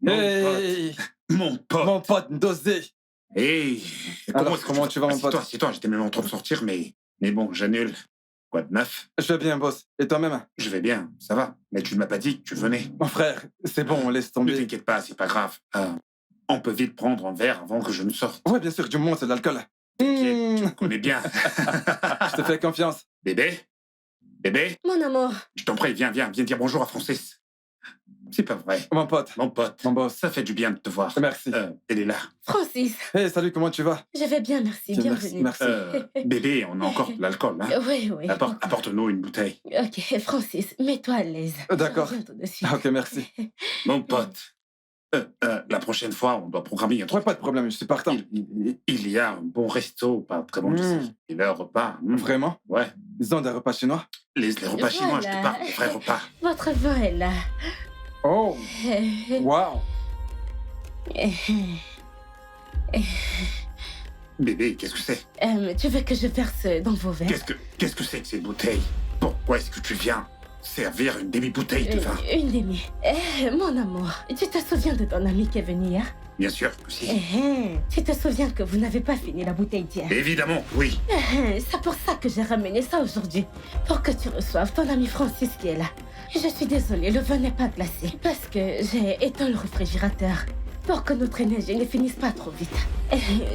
Hey, Mon pote. mon pote Ndosé. Hey, Alors, comment tu vas, mon pote? Assieds-toi, j'étais même en train de sortir, mais bon, j'annule. Quoi de neuf? Je vais bien, boss. Et toi-même? Je vais bien, ça va. Mais tu ne m'as pas dit que tu venais. Mon frère, c'est bon, laisse Ne tomber. t'inquiète pas, c'est pas grave. On peut vite prendre un verre avant que je ne sorte. Ouais, bien sûr, du moment, c'est de l'alcool. T'inquiète, tu me connais bien. Je te fais confiance. Bébé? Bébé? Mon amour, Je t'en prie, viens dire bonjour à Francis. C'est pas vrai. Mon pote, Mon pote, mon boss. ça fait du bien de te voir. Merci. Elle est là. Francis, Hey, salut, comment tu vas? je vais bien, merci. Bienvenue. Merci. Bébé, on a encore de l'alcool, hein? Oui. Apporte-nous une bouteille. Ok, Francis, mets-toi à l'aise. D'accord. Je reviens tout de suite. Ah, ok, merci. Mon pote, la prochaine fois, on doit programmer un Ouais, truc. pas de problème, je suis partant. Il y a un bon resto, pas très bon ici. Et le repas. Vraiment? Ouais. Ils ont des repas chinois? Les repas chinois, je te parle, les vrais repas. Votre vin est là. Oh, wow. Bébé, qu'est-ce que c'est? Tu veux que je verse dans vos verres? Qu'est-ce que c'est que ces bouteilles? Pourquoi est-ce que tu viens servir une demi-bouteille de vin? Une demi. Mon amour, tu te souviens de ton ami qui est venu hier? Bien sûr que si. Tu te souviens que vous n'avez pas fini la bouteille d'hier? Évidemment, oui. C'est pour ça que j'ai ramené ça aujourd'hui. Pour que tu reçoives ton ami Francis qui est là. Je suis désolée, le vin n'est pas glacé. Parce que j'ai éteint le réfrigérateur. Pour que notre énergie ne finisse pas trop vite.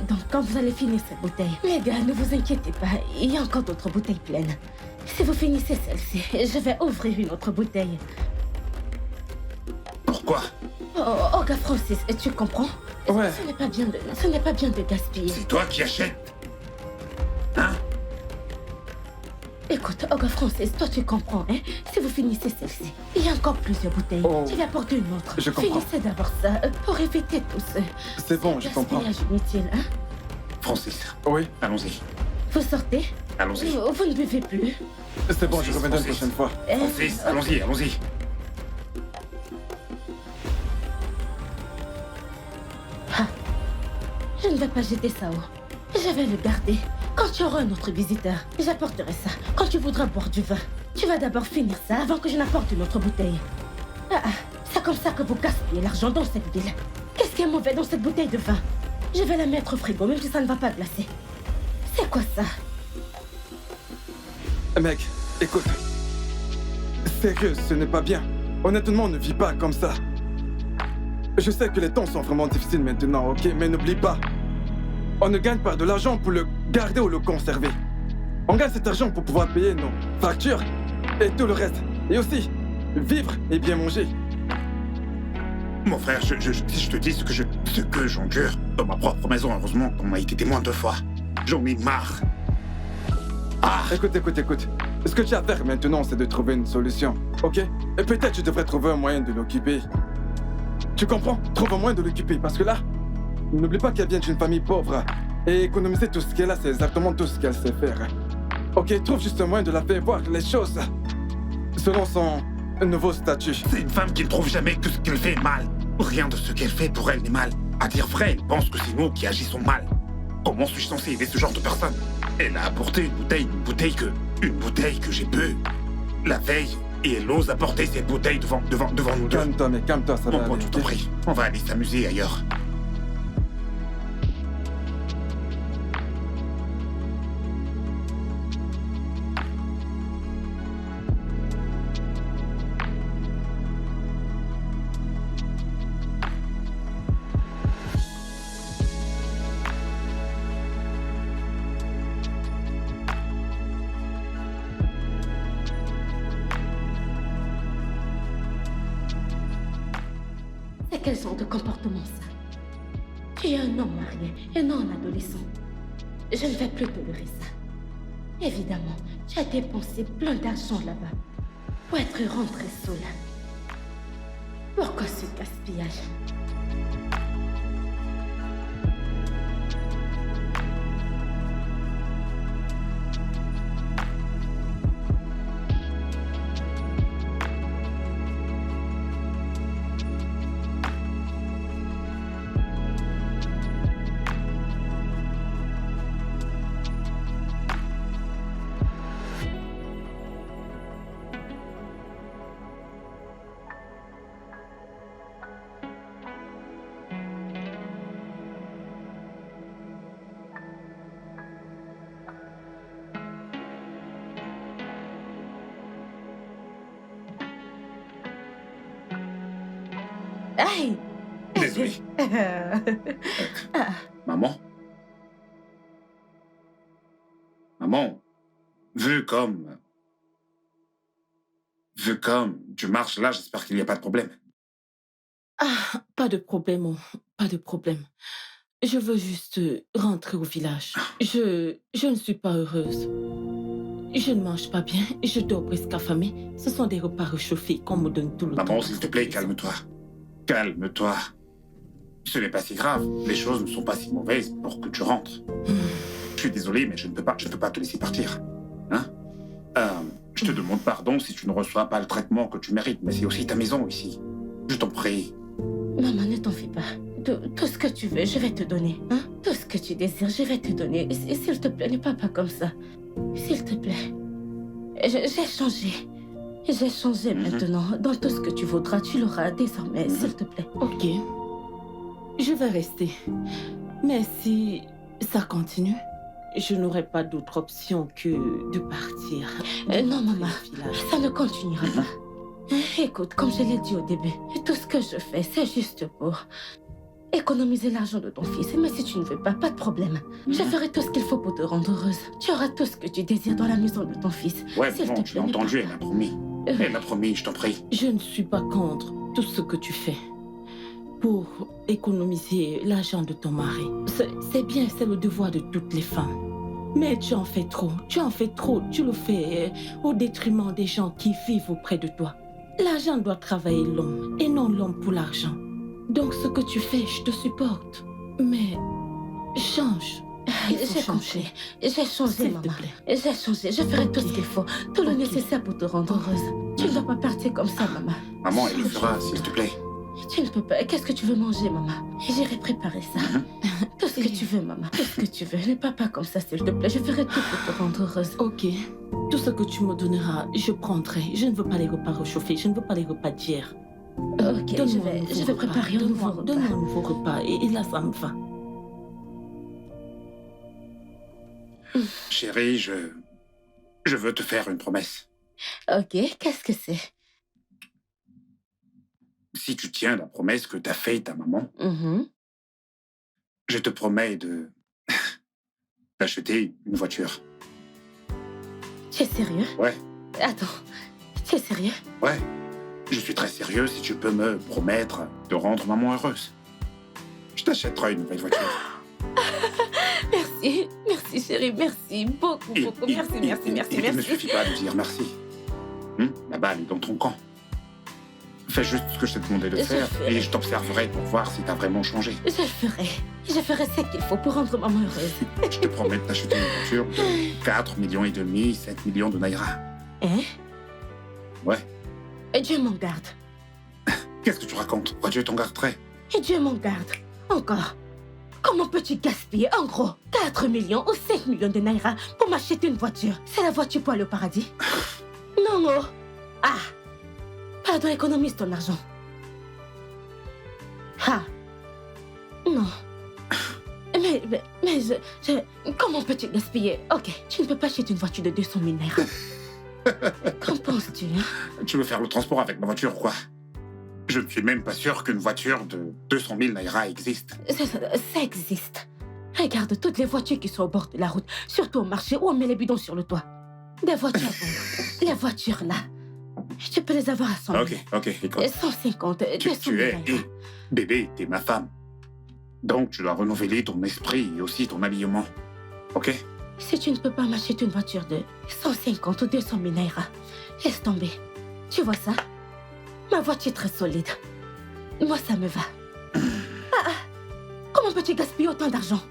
Donc quand vous allez finir cette bouteille, les gars, ne vous inquiétez pas. Il y a encore d'autres bouteilles pleines. Si vous finissez celle-ci, je vais ouvrir une autre bouteille. Pourquoi? Oh, gars Francis, tu comprends? Ouais. Ce n'est pas bien de gaspiller. C'est toi qui achètes? Hein? Écoute, Oga Francis, toi tu comprends, hein? Si vous finissez celle-ci, il y a encore plusieurs bouteilles. Oh. Je vais apporter une autre. Je comprends. Finissez d'abord ça, pour éviter tout ce C'est bon, je comprends. gaspillage inutile, hein? Francis, Oui, allons-y. Vous sortez? Allons-y. Vous ne buvez plus? c'est bon, je Francis, reviendrai la Francis. prochaine fois. Francis, allons-y. Je ne vais pas jeter ça haut. Je vais le garder. Quand tu auras un autre visiteur, j'apporterai ça. Quand tu voudras boire du vin, tu vas d'abord finir ça avant que je n'apporte une autre bouteille. C'est comme ça que vous gaspillez l'argent dans cette ville. Qu'est-ce qui est mauvais dans cette bouteille de vin? Je vais la mettre au frigo, même si ça ne va pas glacer. C'est quoi ça? Mec, écoute. Sérieux, ce n'est pas bien. Honnêtement, on ne vit pas comme ça. Je sais que les temps sont vraiment difficiles maintenant, ok? Mais n'oublie pas, on ne gagne pas de l'argent pour le garder ou le conserver. On gagne cet argent pour pouvoir payer nos factures et tout le reste. Et aussi, vivre et bien manger. Mon frère, si je te dis ce que j'endure dans ma propre maison, heureusement qu'on m'a été témoin 2 fois. J'en ai marre. Écoute. Ce que tu as à faire maintenant, c'est de trouver une solution, ok? Et peut-être tu devrais trouver un moyen de l'occuper. Tu comprends? Trouve un moyen de l'occuper, parce que là, n'oublie pas qu'elle vient d'une famille pauvre. Et économiser tout ce qu'elle a, c'est exactement tout ce qu'elle sait faire. Ok, trouve juste un moyen de la faire voir les choses selon son nouveau statut. C'est une femme qui ne trouve jamais que ce qu'elle fait est mal. Rien de ce qu'elle fait pour elle n'est mal. À dire vrai, elle pense que c'est nous qui agissons mal. Comment suis-je censé aider ce genre de personne? Elle a apporté une bouteille que j'ai bu la veille, et elle ose apporter cette bouteille devant nous deux. Calme-toi, mais calme-toi, ça va aller. Mon je t'en prie, on va aller s'amuser ailleurs. C'est quel genre de comportement ça? Tu es un homme marié et non un adolescent. Je ne vais plus tolérer ça. Évidemment, tu as dépensé plein d'argent là-bas pour être rentré seul. Pourquoi ce gaspillage? Aïe! Désolé. Maman? Maman, vu comme tu marches là, j'espère qu'il n'y a pas de problème. Pas de problème, pas de problème. Je veux juste rentrer au village. Je ne suis pas heureuse. Je ne mange pas bien, je dors presque affamée. Ce sont des repas réchauffés qu'on me donne tout le temps. Maman, s'il te plaît, calme-toi. Calme-toi. Ce n'est pas si grave. Les choses ne sont pas si mauvaises pour que tu rentres. Je suis désolé, mais je ne peux pas te laisser partir. Hein? Je te demande pardon si tu ne reçois pas le traitement que tu mérites, mais c'est aussi ta maison ici. Je t'en prie. Maman, ne t'en fais pas. Tout ce que tu veux, je vais te donner. Hein? Tout ce que tu désires, je vais te donner. S'il te plaît, ne pas comme ça. S'il te plaît. J'ai changé. J'ai changé maintenant. Dans tout ce que tu voudras, tu l'auras désormais. S'il te plaît. Ok. Je vais rester. Mais si ça continue, je n'aurai pas d'autre option que de partir. Non, maman. Ça ne continuera pas. Écoute, comme je l'ai dit au début, tout ce que je fais, c'est juste pour économiser l'argent de ton fils. Mais si tu ne veux pas, pas de problème. Je ferai tout ce qu'il faut pour te rendre heureuse. Tu auras tout ce que tu désires dans la maison de ton fils. Ouais, bon, tu l'as entendu, elle m'a promis. Elle m'a promis, je t'en prie. Je ne suis pas contre tout ce que tu fais pour économiser l'argent de ton mari. C'est bien, c'est le devoir de toutes les femmes. Mais tu en fais trop, tu le fais au détriment des gens qui vivent auprès de toi. L'argent doit travailler l'homme et non l'homme pour l'argent. Donc ce que tu fais, je te supporte. Mais change. J'ai changé. J'ai changé, maman. J'ai changé. Je ferai tout ce qu'il faut. Tout le nécessaire pour te rendre heureuse. Tu ne dois pas partir comme ça, maman. Maman, elle le fera, s'il te plaît. Tu ne peux pas. Qu'est-ce que tu veux manger, maman? J'irai préparer ça. Tout ce que tu veux, maman. Tout ce que tu veux. Ne parle pas comme ça, s'il te plaît. Je ferai tout pour te rendre heureuse. Ok. Tout ce que tu me donneras, je prendrai. Je ne veux pas les repas réchauffés. Je ne veux pas les repas d'hier. Ok, je vais préparer un nouveau repas. Donne-moi un nouveau repas et là, ça me va. Chérie, je veux te faire une promesse. Ok, qu'est-ce que c'est? Si tu tiens la promesse que t'as faite à maman, je te promets d'acheter une voiture. Tu es sérieux? Ouais, Attends, tu es sérieux? ouais. Je suis très sérieux si tu peux me promettre de rendre maman heureuse. Je t'achèterai une nouvelle voiture. Merci chérie, merci beaucoup. Merci. Il ne suffit pas de dire merci. La balle est dans ton camp. Fais juste ce que je t'ai demandé de faire et je t'observerai pour voir si t'as vraiment changé. Je ferai ce qu'il faut pour rendre maman heureuse. Je te promets de t'acheter une voiture de 4,5 millions, 7 millions de naira. Hein? Ouais. Et Dieu m'en garde. Qu'est-ce que tu racontes? Pourquoi Dieu t'en garderait? Et Dieu m'en garde. Encore. Comment peux-tu gaspiller, en gros, 4 millions ou 5 millions de naira pour m'acheter une voiture? C'est la voiture pour aller au paradis? Non. Ah. Pardon, économise ton argent. Ah. Non. Mais comment peux-tu gaspiller? Ok, tu ne peux pas acheter une voiture de 200 000 naira. Qu'en penses-tu? Tu veux faire le transport avec ma voiture ou quoi? Je ne suis même pas sûr qu'une voiture de 200 000 naira existe. Ça existe. Regarde toutes les voitures qui sont au bord de la route, surtout au marché où on met les bidons sur le toit. Des voitures à vendre. Les voitures là. Tu peux les avoir à 100 000. Ok, écoute. 150, 200 000 naira. Bébé, t'es ma femme. Donc tu dois renouveler ton esprit et aussi ton habillement. Ok? Si tu ne peux pas m'acheter une voiture de 150 ou 200 000 naira, laisse tomber. Tu vois ça? Ma voiture est très solide. Moi, ça me va. Comment peux-tu gaspiller autant d'argent?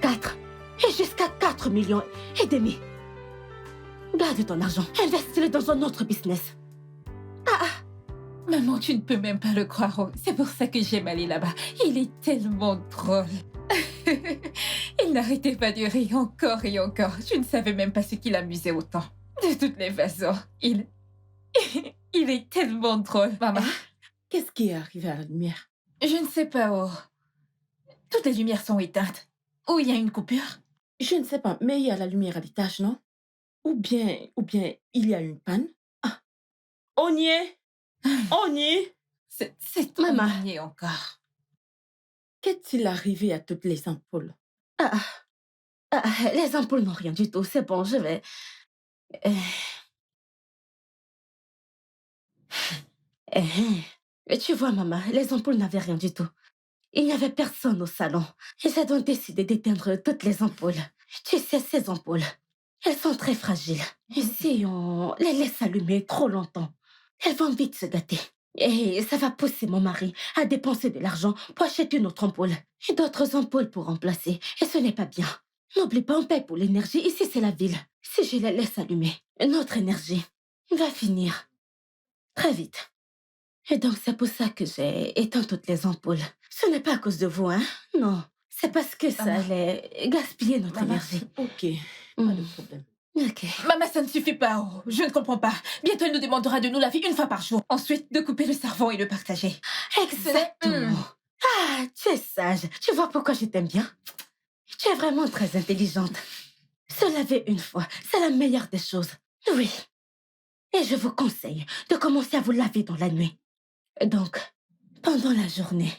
4 et jusqu'à 4 millions et demi. Garde ton argent, investis-le dans un autre business. Maman, tu ne peux même pas le croire. Oh. C'est pour ça que j'aime aller là-bas. Il est tellement drôle. Il n'arrêtait pas de rire encore et encore. Je ne savais même pas ce qui l'amusait autant. De toutes les façons, il est tellement drôle, maman. Qu'est-ce qui est arrivé à la lumière? Je ne sais pas, oh. Toutes les lumières sont éteintes. Ou il y a une coupure? Je ne sais pas, mais il y a la lumière à l'étage, non? Ou bien il y a une panne? Ah, on y est! On y est! C'est Maman. terminé encore. Qu'est-il arrivé à toutes les ampoules? Les ampoules n'ont rien du tout. C'est bon, je vais... Tu vois, maman, les ampoules n'avaient rien du tout. Il n'y avait personne au salon. Ils ont donc décidé d'éteindre toutes les ampoules. Tu sais, ces ampoules, elles sont très fragiles. Et si on les laisse allumer trop longtemps, elles vont vite se gâter. Et ça va pousser mon mari à dépenser de l'argent pour acheter une autre ampoule et d'autres ampoules pour remplacer. Et ce n'est pas bien. N'oublie pas, on paye pour l'énergie. Ici, c'est la ville. Si je les laisse allumer, notre énergie va finir très vite. Et donc, c'est pour ça que j'ai éteint toutes les ampoules. Ce n'est pas à cause de vous, hein? Non. C'est parce que ça allait gaspiller notre énergie. Ok, pas de problème. Ok. Maman, ça ne suffit pas, oh. Je ne comprends pas. Bientôt, elle nous demandera de nous laver une fois par jour. Ensuite, de couper le savon et le partager. Exactement. Ah, tu es sage. Tu vois pourquoi je t'aime bien? Tu es vraiment très intelligente. Se laver une fois, c'est la meilleure des choses. Oui. Et je vous conseille de commencer à vous laver dans la nuit. Donc, pendant la journée,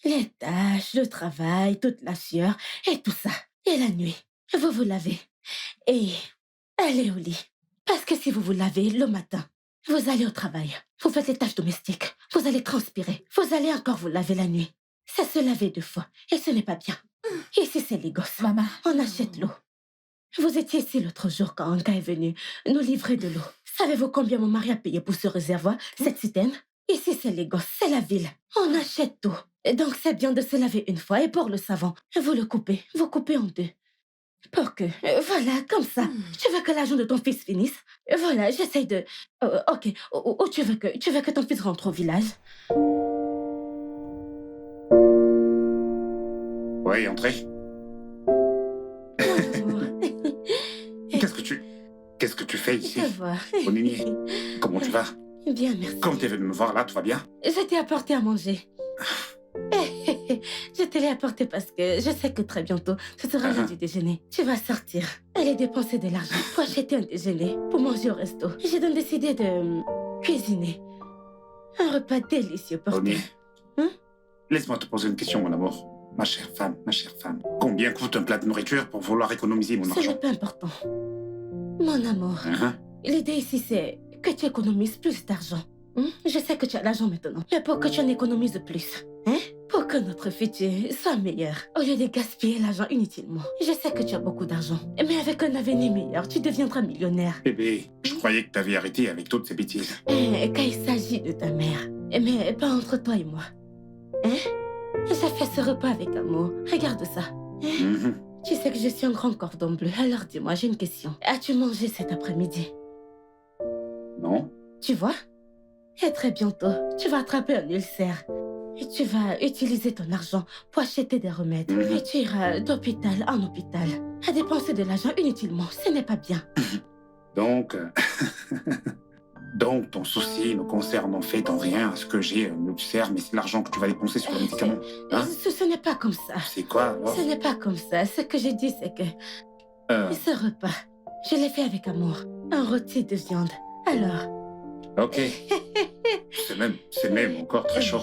les tâches, le travail, toute la sueur et tout ça. Et la nuit, vous vous lavez. Et allez au lit. Parce que si vous vous lavez le matin, vous allez au travail. Vous faites les tâches domestiques. Vous allez transpirer. Vous allez encore vous laver la nuit. C'est se laver 2 fois. Et ce n'est pas bien. Ici, c'est les gosses. Maman. On achète l'eau. Vous étiez ici l'autre jour quand Anka est venu nous livrer de l'eau. Savez-vous combien mon mari a payé pour ce réservoir, cette citerne? Ici, c'est les gosses, c'est la ville. On achète tout. Donc, c'est bien de se laver une fois. Et pour le savon, vous le coupez. Vous coupez en 2. Pour que... voilà, comme ça. Tu veux que l'argent de ton fils finisse? Voilà, j'essaye de... ok. Ou tu veux que ton fils rentre au village? Oui, entrez. Bonjour. Qu'est-ce que tu fais ici? Ça va. Onini, comment tu vas? Bien, merci. Comme tu es venu me voir là, tout va bien? Je t'ai apporté à manger. Je te l'ai apporté parce que je sais que très bientôt, ce sera l'heure du déjeuner. Tu vas sortir, aller dépenser de l'argent pour acheter un déjeuner, pour manger au resto. J'ai donc décidé de cuisiner un repas délicieux pour toi. Oni, Hein? laisse-moi te poser une question, mon amour. Ma chère femme. Combien coûte un plat de nourriture pour vouloir économiser mon Ce argent? n'est pas important. Mon amour, l'idée ici, c'est que tu économises plus d'argent. Je sais que tu as l'argent maintenant, mais pour que tu en économises plus. Pour que notre futur soit meilleur, au lieu de gaspiller l'argent inutilement. Je sais que tu as beaucoup d'argent, mais avec un avenir meilleur, tu deviendras millionnaire. Bébé, je croyais que tu avais arrêté avec toutes ces bêtises. Quand il s'agit de ta mère, mais pas entre toi et moi. J'ai fait ce repas avec amour. Regarde ça. Mhm. Tu sais que je suis un grand cordon bleu, alors dis-moi, j'ai une question. As-tu mangé cet après-midi? Non? Tu vois? Et très bientôt, tu vas attraper un ulcère. Et tu vas utiliser ton argent pour acheter des remèdes. Et tu iras d'hôpital en hôpital. À dépenser de l'argent inutilement, ce n'est pas bien. Donc, donc ton souci ne concerne en fait en rien à ce que j'ai un ulcère, mais c'est l'argent que tu vas dépenser sur les médicaments. Hein? Ce n'est pas comme ça. C'est quoi alors? Ce n'est pas comme ça. Ce que j'ai dit, c'est que ce repas, je l'ai fait avec amour. Un rôti de viande. Alors, Ok. C'est même encore très chaud.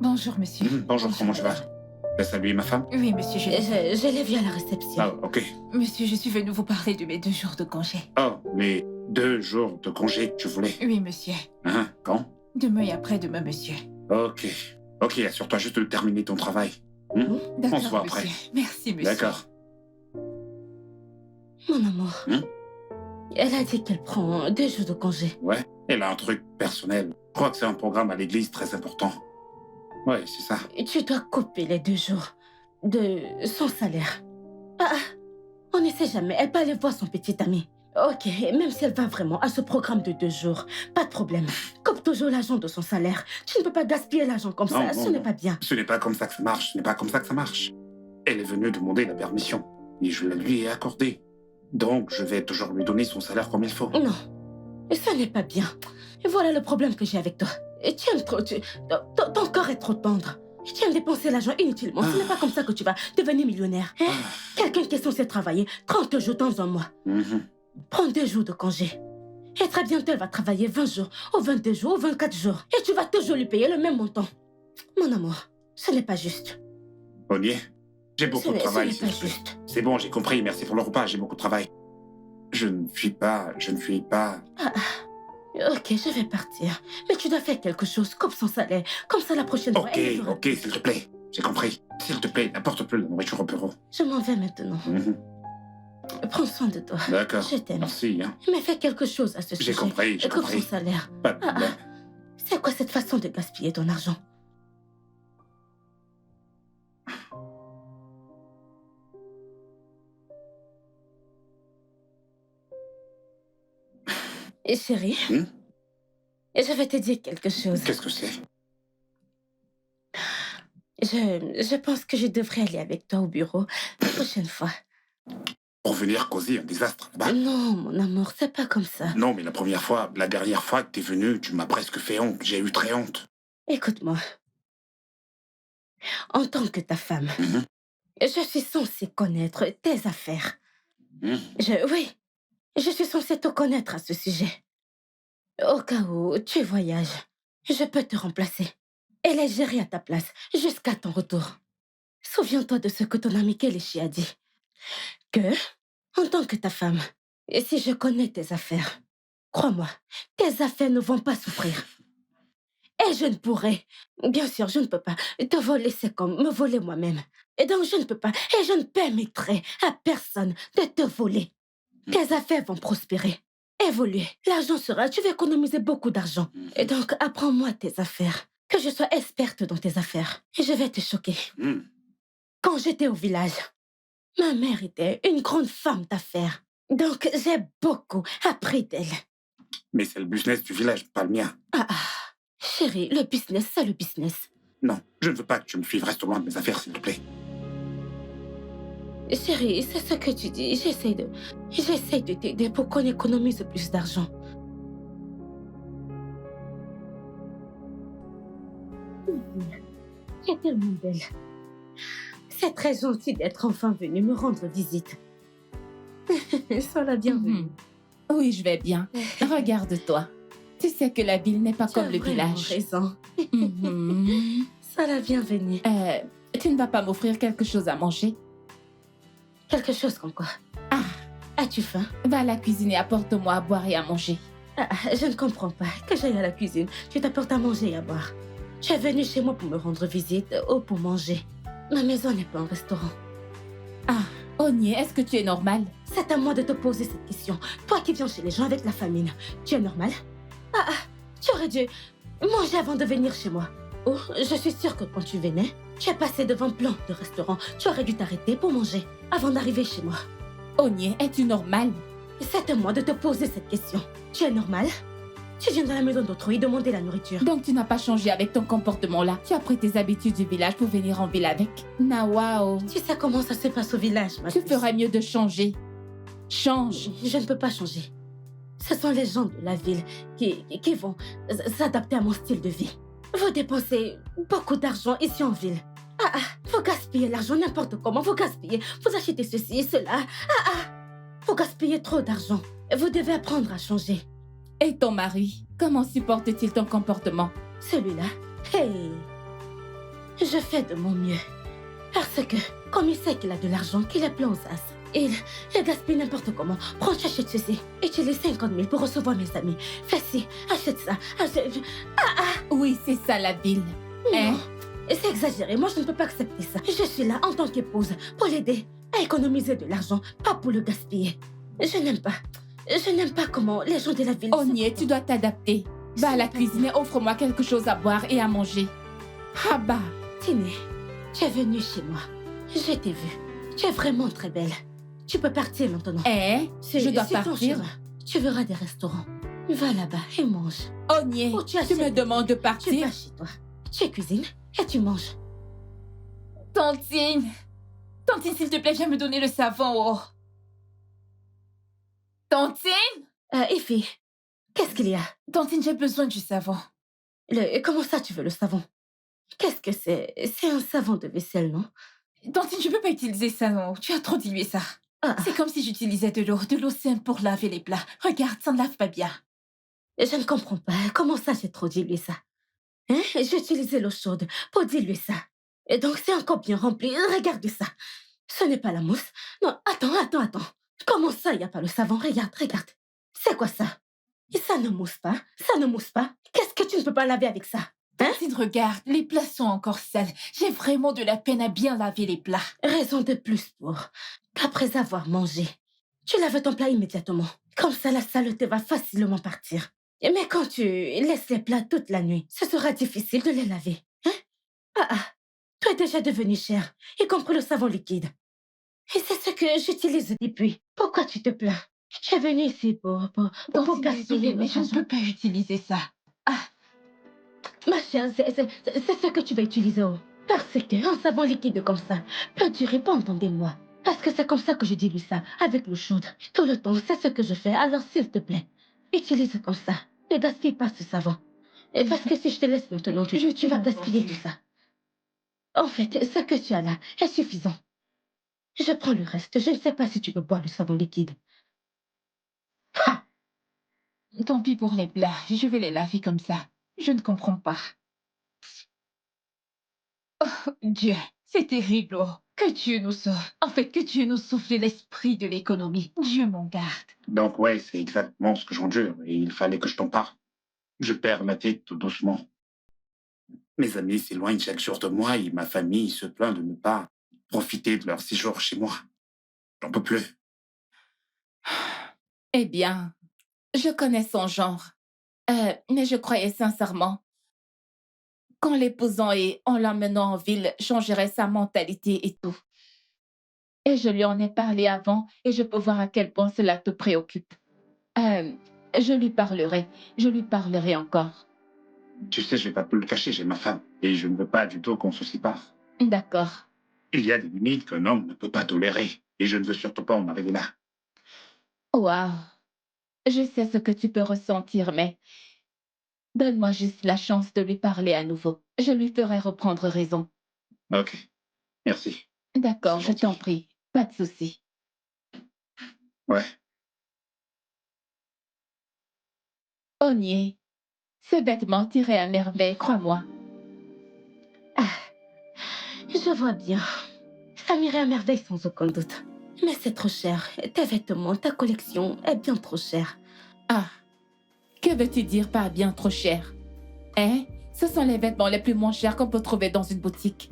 Bonjour, monsieur. Bonjour, comment tu vas? T'as salué ma femme? Oui, monsieur, je l'ai vu à la réception. Ah, ok. Monsieur, je suis venue vous parler de mes 2 jours de congé. Oh, les 2 jours de congé que tu voulais. Oui, monsieur. Quand? Demain et après-demain, monsieur. Ok. Ok, assure-toi juste de terminer ton travail. D'accord, On se voit monsieur. après. Merci, monsieur. D'accord. Mon amour. Elle a dit qu'elle prend 2 jours de congé. Ouais, elle a un truc personnel. Je crois que c'est un programme à l'église très important. Ouais, c'est ça. Tu dois couper les 2 jours de son salaire. On ne sait jamais. Elle peut aller voir son petit ami. Ok, même si elle va vraiment à ce programme de 2 jours, pas de problème. Coupe toujours l'argent de son salaire. Tu ne peux pas gaspiller l'argent comme ça. Ce n'est pas bien. Ce n'est pas comme ça que ça marche. Ce n'est pas comme ça que ça marche. Elle est venue demander la permission. Et je la lui ai accordée. Donc, je vais toujours lui donner son salaire comme il faut. Non, ce n'est pas bien. Voilà le problème que j'ai avec toi. Tu aimes trop... ton corps est trop tendre. Tu aimes dépenser l'argent inutilement. Ce n'est pas comme ça que tu vas devenir millionnaire. Quelqu'un qui est censé travailler 30 jours dans un mois. Prends 2 jours de congé. Et très bientôt, elle va travailler 20 jours, ou 22 jours, ou 24 jours. Et tu vas toujours lui payer le même montant. Mon amour, ce n'est pas juste. Onier, j'ai beaucoup de travail. Ce n'est pas juste. C'est bon, j'ai compris. Merci pour le repas. J'ai beaucoup de travail. Je ne fuis pas. Ok, je vais partir. Mais tu dois faire quelque chose, coupe son salaire. Comme ça, la prochaine fois, elle fera... Ok, s'il te plaît. J'ai compris. S'il te plaît, n'apporte plus la nourriture au bureau. Je m'en vais maintenant. Prends soin de toi. D'accord. Je t'aime. Merci. Mais fais quelque chose à ce sujet. J'ai compris. Coupe son salaire. Pas de problème. C'est quoi cette façon de gaspiller ton argent? Et chérie, je vais te dire quelque chose. Qu'est-ce que c'est? Je pense que je devrais aller avec toi au bureau la prochaine fois. Pour venir causer un désastre là-bas? Non, mon amour, c'est pas comme ça. Non, mais la dernière fois que t'es venu, tu m'as presque fait honte. J'ai eu très honte. Écoute-moi. En tant que ta femme, je suis censée connaître tes affaires. Oui, je suis censée te connaître à ce sujet. Au cas où tu voyages, je peux te remplacer et les gérer à ta place jusqu'à ton retour. Souviens-toi de ce que ton ami Kelechi a dit. Que, en tant que ta femme, et si je connais tes affaires, crois-moi, tes affaires ne vont pas souffrir. Et je ne pourrai, bien sûr, je ne peux pas te voler, c'est comme me voler moi-même. Et donc je ne peux pas, et je ne permettrai à personne de te voler. Tes affaires vont prospérer, évoluer. L'argent sera, tu vas économiser beaucoup d'argent. Et donc apprends-moi tes affaires, que je sois experte dans tes affaires. Et je vais te choquer. Quand j'étais au village, ma mère était une grande femme d'affaires. Donc j'ai beaucoup appris d'elle. Mais c'est le business du village, pas le mien. Chérie, le business, c'est le business. Non, je ne veux pas que tu me suives. Reste loin de mes affaires, s'il te plaît. Chérie, c'est ce que tu dis. J'essaie de t'aider pour qu'on économise plus d'argent. Tu es tellement belle. C'est très gentil d'être enfin venue me rendre visite. Sois la bienvenue. Oui, je vais bien. Regarde-toi. Tu sais que la ville n'est pas Tu as comme le vraiment village. raison. Mhm. Sois la bienvenue. Tu ne vas pas m'offrir quelque chose à manger? Quelque chose comme quoi? Ah. As-tu faim? Va à la cuisine et apporte-moi à boire et à manger. Je ne comprends pas. Que j'aille à la cuisine, tu t'apportes à manger et à boire. Tu es venu chez moi pour me rendre visite ou pour manger. Ma maison n'est pas un restaurant. Onye, est-ce que tu es normal? C'est à moi de te poser cette question. Toi qui viens chez les gens avec la famine, tu es normal? Tu aurais dû manger avant de venir chez moi. Oh, je suis sûre que quand tu venais, tu es passé devant plein de restaurants. Tu aurais dû t'arrêter pour manger avant d'arriver chez moi. Onye, es-tu normal? C'est à moi de te poser cette question. Tu es normal? Tu viens dans la maison d'autrui demander la nourriture. Donc tu n'as pas changé avec ton comportement là. Tu as pris tes habitudes du village pour venir en ville avec. Nawao, Tu sais comment ça se passe au village, ma tu puce. ferais mieux de changer. Change. Je ne peux pas changer. Ce sont les gens de la ville qui vont s'adapter à mon style de vie. Vous dépensez beaucoup d'argent ici en ville. Vous gaspillez l'argent n'importe comment. Vous gaspillez. Vous achetez ceci et cela. Vous gaspillez trop d'argent. Vous devez apprendre à changer. Et ton mari, comment supporte-t-il ton comportement? Celui-là, hey, je fais de mon mieux. Parce que, comme il sait qu'il a de l'argent, qu'il est plein aux as, il gaspille n'importe comment. Prends, tu achètes ceci. Utilise 50 000 pour recevoir mes amis. Fais ci, achète ça. Oui, c'est ça la ville. Hein? Non, c'est exagéré. Moi, je ne peux pas accepter ça. Je suis là en tant qu'épouse pour l'aider à économiser de l'argent, pas pour le gaspiller. Je n'aime pas comment les gens de la ville... Onye, tu dois t'adapter. Va à la cuisine et offre-moi quelque chose à boire et à manger. Haba. Tiné, tu es venue chez moi. Je t'ai vue. Tu es vraiment très belle. Tu peux partir maintenant. Je dois C'est ton partir. chemin. Tu verras des restaurants. Va là-bas et mange. Onye, Oh, tu tu me achètes. demandes de Tu partir? vas chez toi. Tu cuisines et tu manges. Tantine! Tantine, s'il te plaît, viens me donner le savon. Oh. Tantine! Effie, qu'est-ce qu'il y a? Tantine, j'ai besoin du savon. Comment ça tu veux le savon? Qu'est-ce que c'est? C'est un savon de vaisselle, non? Tantine, je peux pas utiliser ça, non. Tu as trop dilué ça. C'est comme si j'utilisais de l'eau. De l'eau simple pour laver les plats. Regarde, ça ne lave pas bien. Je ne comprends pas. Comment ça j'ai trop dilué ça? Hein? J'ai utilisé l'eau chaude pour diluer ça. Et donc c'est encore bien rempli. Regarde ça. Ce n'est pas la mousse. Non, attends. Comment ça, il n'y a pas le savon? Regarde. C'est quoi ça? Et ça ne mousse pas. Qu'est-ce que tu ne peux pas laver avec ça? Tantine, regarde, les plats sont encore sales. J'ai vraiment de la peine à bien laver les plats. Raison de plus pour qu'après avoir mangé, tu laves ton plat immédiatement. Comme ça, la saleté va facilement partir. Mais quand tu laisses les plats toute la nuit, ce sera difficile de les laver. Hein? Tu es déjà devenu cher, y compris le savon liquide. Et c'est ce que j'utilise depuis. Pourquoi tu te plains? Tu es venu ici pour Tantine, gaspiller désolée, mais notre je ne argent. peux pas utiliser ça. Ma chère, c'est ce que tu vas utiliser. Parce qu'un savon liquide comme ça peut durer pendant des mois. Parce que c'est comme ça que je dilue ça, avec l'eau chaude. Tout le temps, c'est ce que je fais. Alors s'il te plaît, utilise comme ça. Ne gaspille pas ce savon. Et parce que si je te laisse maintenant, tu vas gaspiller tout ça. En fait, ce que tu as là est suffisant. Je prends le reste. Je ne sais pas si tu peux boire le savon liquide. Tant pis pour les plats, je vais les laver comme ça. Je ne comprends pas. Oh, Dieu, c'est terrible. Oh. Que Dieu nous sauve. En fait, que Dieu nous sauve de l'esprit de l'économie. Dieu m'en garde. Donc ouais, c'est exactement ce que j'endure et il fallait que je t'en parle. Je perds la tête tout doucement. Mes amis s'éloignent chaque jour de moi et ma famille se plaint de ne pas profiter de leur séjour chez moi. J'en peux plus. Eh bien, je connais son genre. Mais je croyais sincèrement qu'en l'épousant et en l'emmenant en ville, changerait sa mentalité et tout. Et je lui en ai parlé avant et je peux voir à quel point cela te préoccupe. Je lui parlerai encore. Tu sais, je vais pas te le cacher, j'ai ma femme. Et je ne veux pas du tout qu'on se sépare. D'accord. Il y a des limites qu'un homme ne peut pas tolérer. Et je ne veux surtout pas en arriver là. Waouh. Je sais ce que tu peux ressentir, mais donne-moi juste la chance de lui parler à nouveau. Je lui ferai reprendre raison. Ok, merci. D'accord, C'est je t'en gentil. prie. Pas de souci. Ouais. Ognier, ce vêtement t'irait à merveille, crois-moi. Je vois bien. Ça m'irait à merveille sans aucun doute. Mais c'est trop cher. Tes vêtements, ta collection est bien trop chère. Ah, que veux-tu dire par bien trop cher? Hein? Ce sont les vêtements les plus moins chers qu'on peut trouver dans une boutique.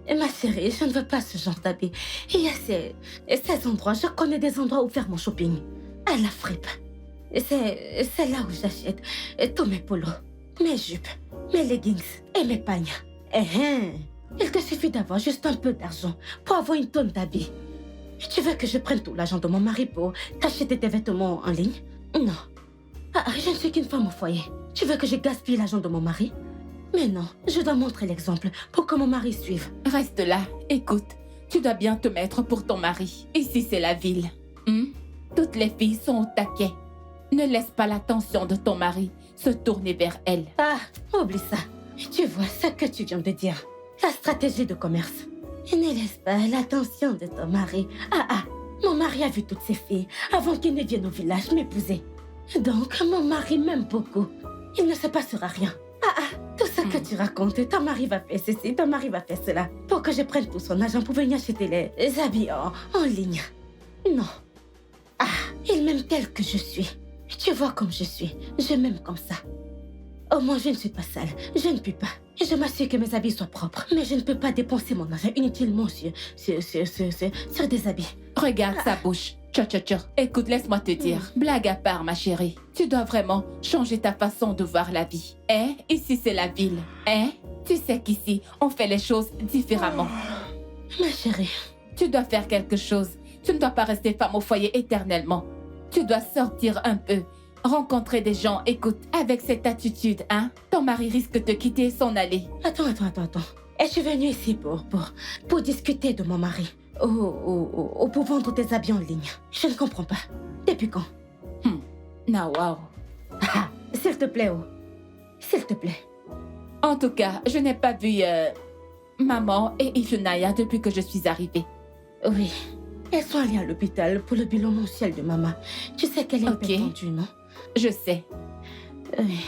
Ma chérie, je ne veux pas ce genre d'habit. Il y a ces endroits, je connais des endroits où faire mon shopping. À la fripe. C'est là où j'achète tous mes polos, mes jupes, mes leggings et mes pagnes. Il te suffit d'avoir juste un peu d'argent pour avoir une tonne d'habits. Tu veux que je prenne tout l'argent de mon mari pour t'acheter tes vêtements en ligne? Non. Je ne suis qu'une femme au foyer. Tu veux que je gaspille l'argent de mon mari? Mais non, je dois montrer l'exemple pour que mon mari suive. Reste là, écoute. Tu dois bien te mettre pour ton mari. Ici, c'est la ville. Toutes les filles sont au taquet. Ne laisse pas l'attention de ton mari se tourner vers elle. Oublie ça. Tu vois ce que tu viens de dire. La stratégie de commerce. Ne laisse pas l'attention de ton mari. Mon mari a vu toutes ces filles avant qu'il ne vienne au village m'épouser. Donc, mon mari m'aime beaucoup. Il ne se passera rien. Tout ce que tu racontes, ton mari va faire ceci, ton mari va faire cela. Pour que je prenne tout son argent pour venir acheter les habits en ligne. Non. Il m'aime tel que je suis. Tu vois comme je suis. Je m'aime comme ça. Au moins, je ne suis pas sale. Je ne pue pas. Je m'assure que mes habits soient propres. Mais je ne peux pas dépenser mon argent inutilement sur des habits. Regarde sa bouche. Tcha. Écoute, laisse-moi te dire. Blague à part, ma chérie. Tu dois vraiment changer ta façon de voir la vie. Ici, c'est la ville. Tu sais qu'ici, on fait les choses différemment. Ma chérie. Tu dois faire quelque chose. Tu ne dois pas rester femme au foyer éternellement. Tu dois sortir un peu. Rencontrer des gens. Écoute, avec cette attitude, ton mari risque de te quitter et s'en aller. Attends. Es-tu venu ici pour discuter de mon mari? Ou pour vendre tes habits en ligne? Je ne comprends pas. Depuis quand? Wow. S'il te plaît, s'il te plaît. En tout cas, je n'ai pas vu maman et Ifunaya depuis que je suis arrivée. Oui. Elles sont allées à l'hôpital pour le bilan mensuel de maman. Tu sais qu'elle est un peu tendue, non? Je sais. Oui.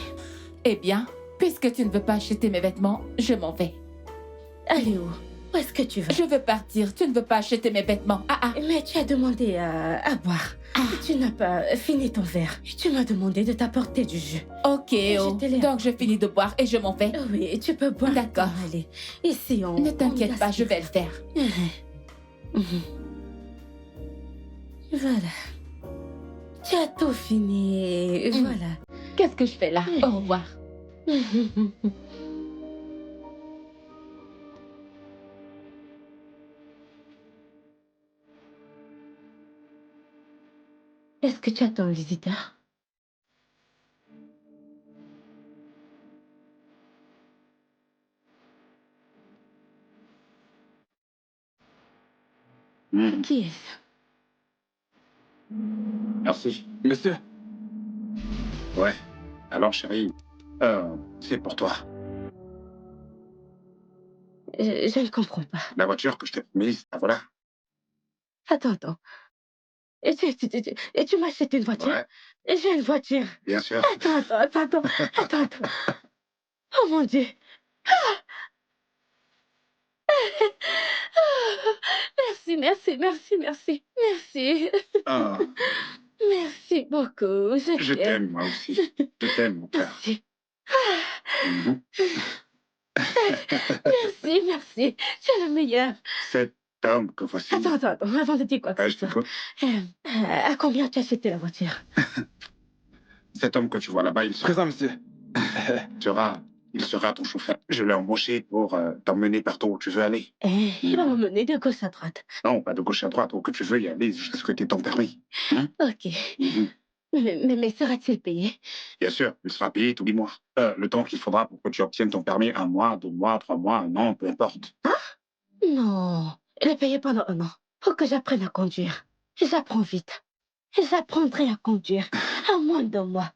Eh bien, puisque tu ne veux pas acheter mes vêtements, je m'en vais. Allez où? Où est-ce que tu vas? Je veux partir. Tu ne veux pas acheter mes vêtements. Mais tu as demandé à boire. Tu n'as pas fini ton verre. Tu m'as demandé de t'apporter du jus. Ok, donc je finis de boire et je m'en vais. Oui, tu peux boire. D'accord. Allez, ici on... Ne t'inquiète pas, je vais le faire. Voilà. Tu as tout fini. Voilà. Qu'est-ce que je fais là? Au revoir. Est-ce que tu attends un visiteur? Qui est-ce? Merci. Monsieur, Ouais. Alors, chérie, c'est pour toi. Je ne comprends pas. La voiture que je t'ai promise, voilà. Attends. Et tu m'as acheté une voiture? Ouais, J'ai une voiture. bien sûr. Attends. Oh mon Dieu. Merci. Ah, Merci beaucoup. je t'aime, moi aussi. Je t'aime, mon cœur. Merci. Mhm. Merci. Tu es le meilleur. Cet homme que voici. Attends, avant de dire quoi que Ouais, ce je soit. t'écoute. À combien tu as acheté la voiture? Cet homme que tu vois là-bas, présent, monsieur. il sera ton chauffeur. Je l'ai embauché pour t'emmener partout où tu veux aller. Il va m'emmener de gauche à droite. Non, pas de gauche à droite, où que tu veux y aller jusqu'à ce que tu aies ton permis. Ok. Mhm. Mais sera-t-il payé? Bien sûr, il sera payé tous les mois. Le temps qu'il faudra pour que tu obtiennes ton permis, 1 mois, 2 mois, 3 mois, un an, peu importe. Non, il est payé pendant 1 an. Pour que j'apprenne à conduire. J'apprends vite. J'apprendrai à conduire en moins d'1 mois.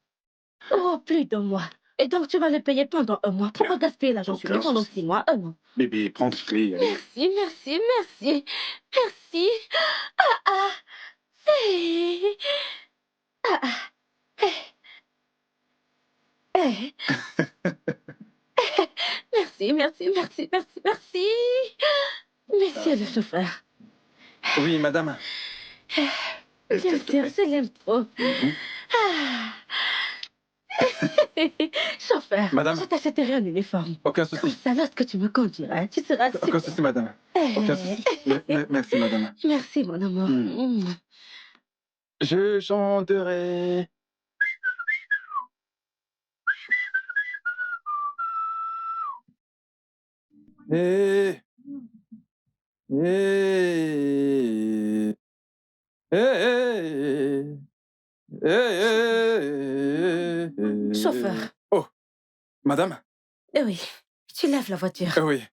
Oh, plus d'1 mois. Et donc, tu vas le payer pendant 1 mois. Pourquoi gaspiller l'argent sur lui Aucun pendant souci. 6 mois? 1 an. Bébé, prends tes clés, allez. Merci, merci, merci. Merci. Ah, ah. Eh. Ah, ah. Eh. Merci, merci, merci, merci, merci. Monsieur le chauffeur. Oui, madame. Est-ce Bien qu'elle te sûr, plaît? je l'aime trop. Ah. Chauffeur, Madame. je t'achèterai un uniforme. Aucun Comme souci. ça, lorsque tu me conduiras, tu seras Aucun super. souci, madame. Eh. Aucun souci. Merci, madame. Merci, mon amour. Je chanterai. Eh. Eh. Eh. Chauffeur. Oh, madame? Oui, tu laves la voiture. Oui,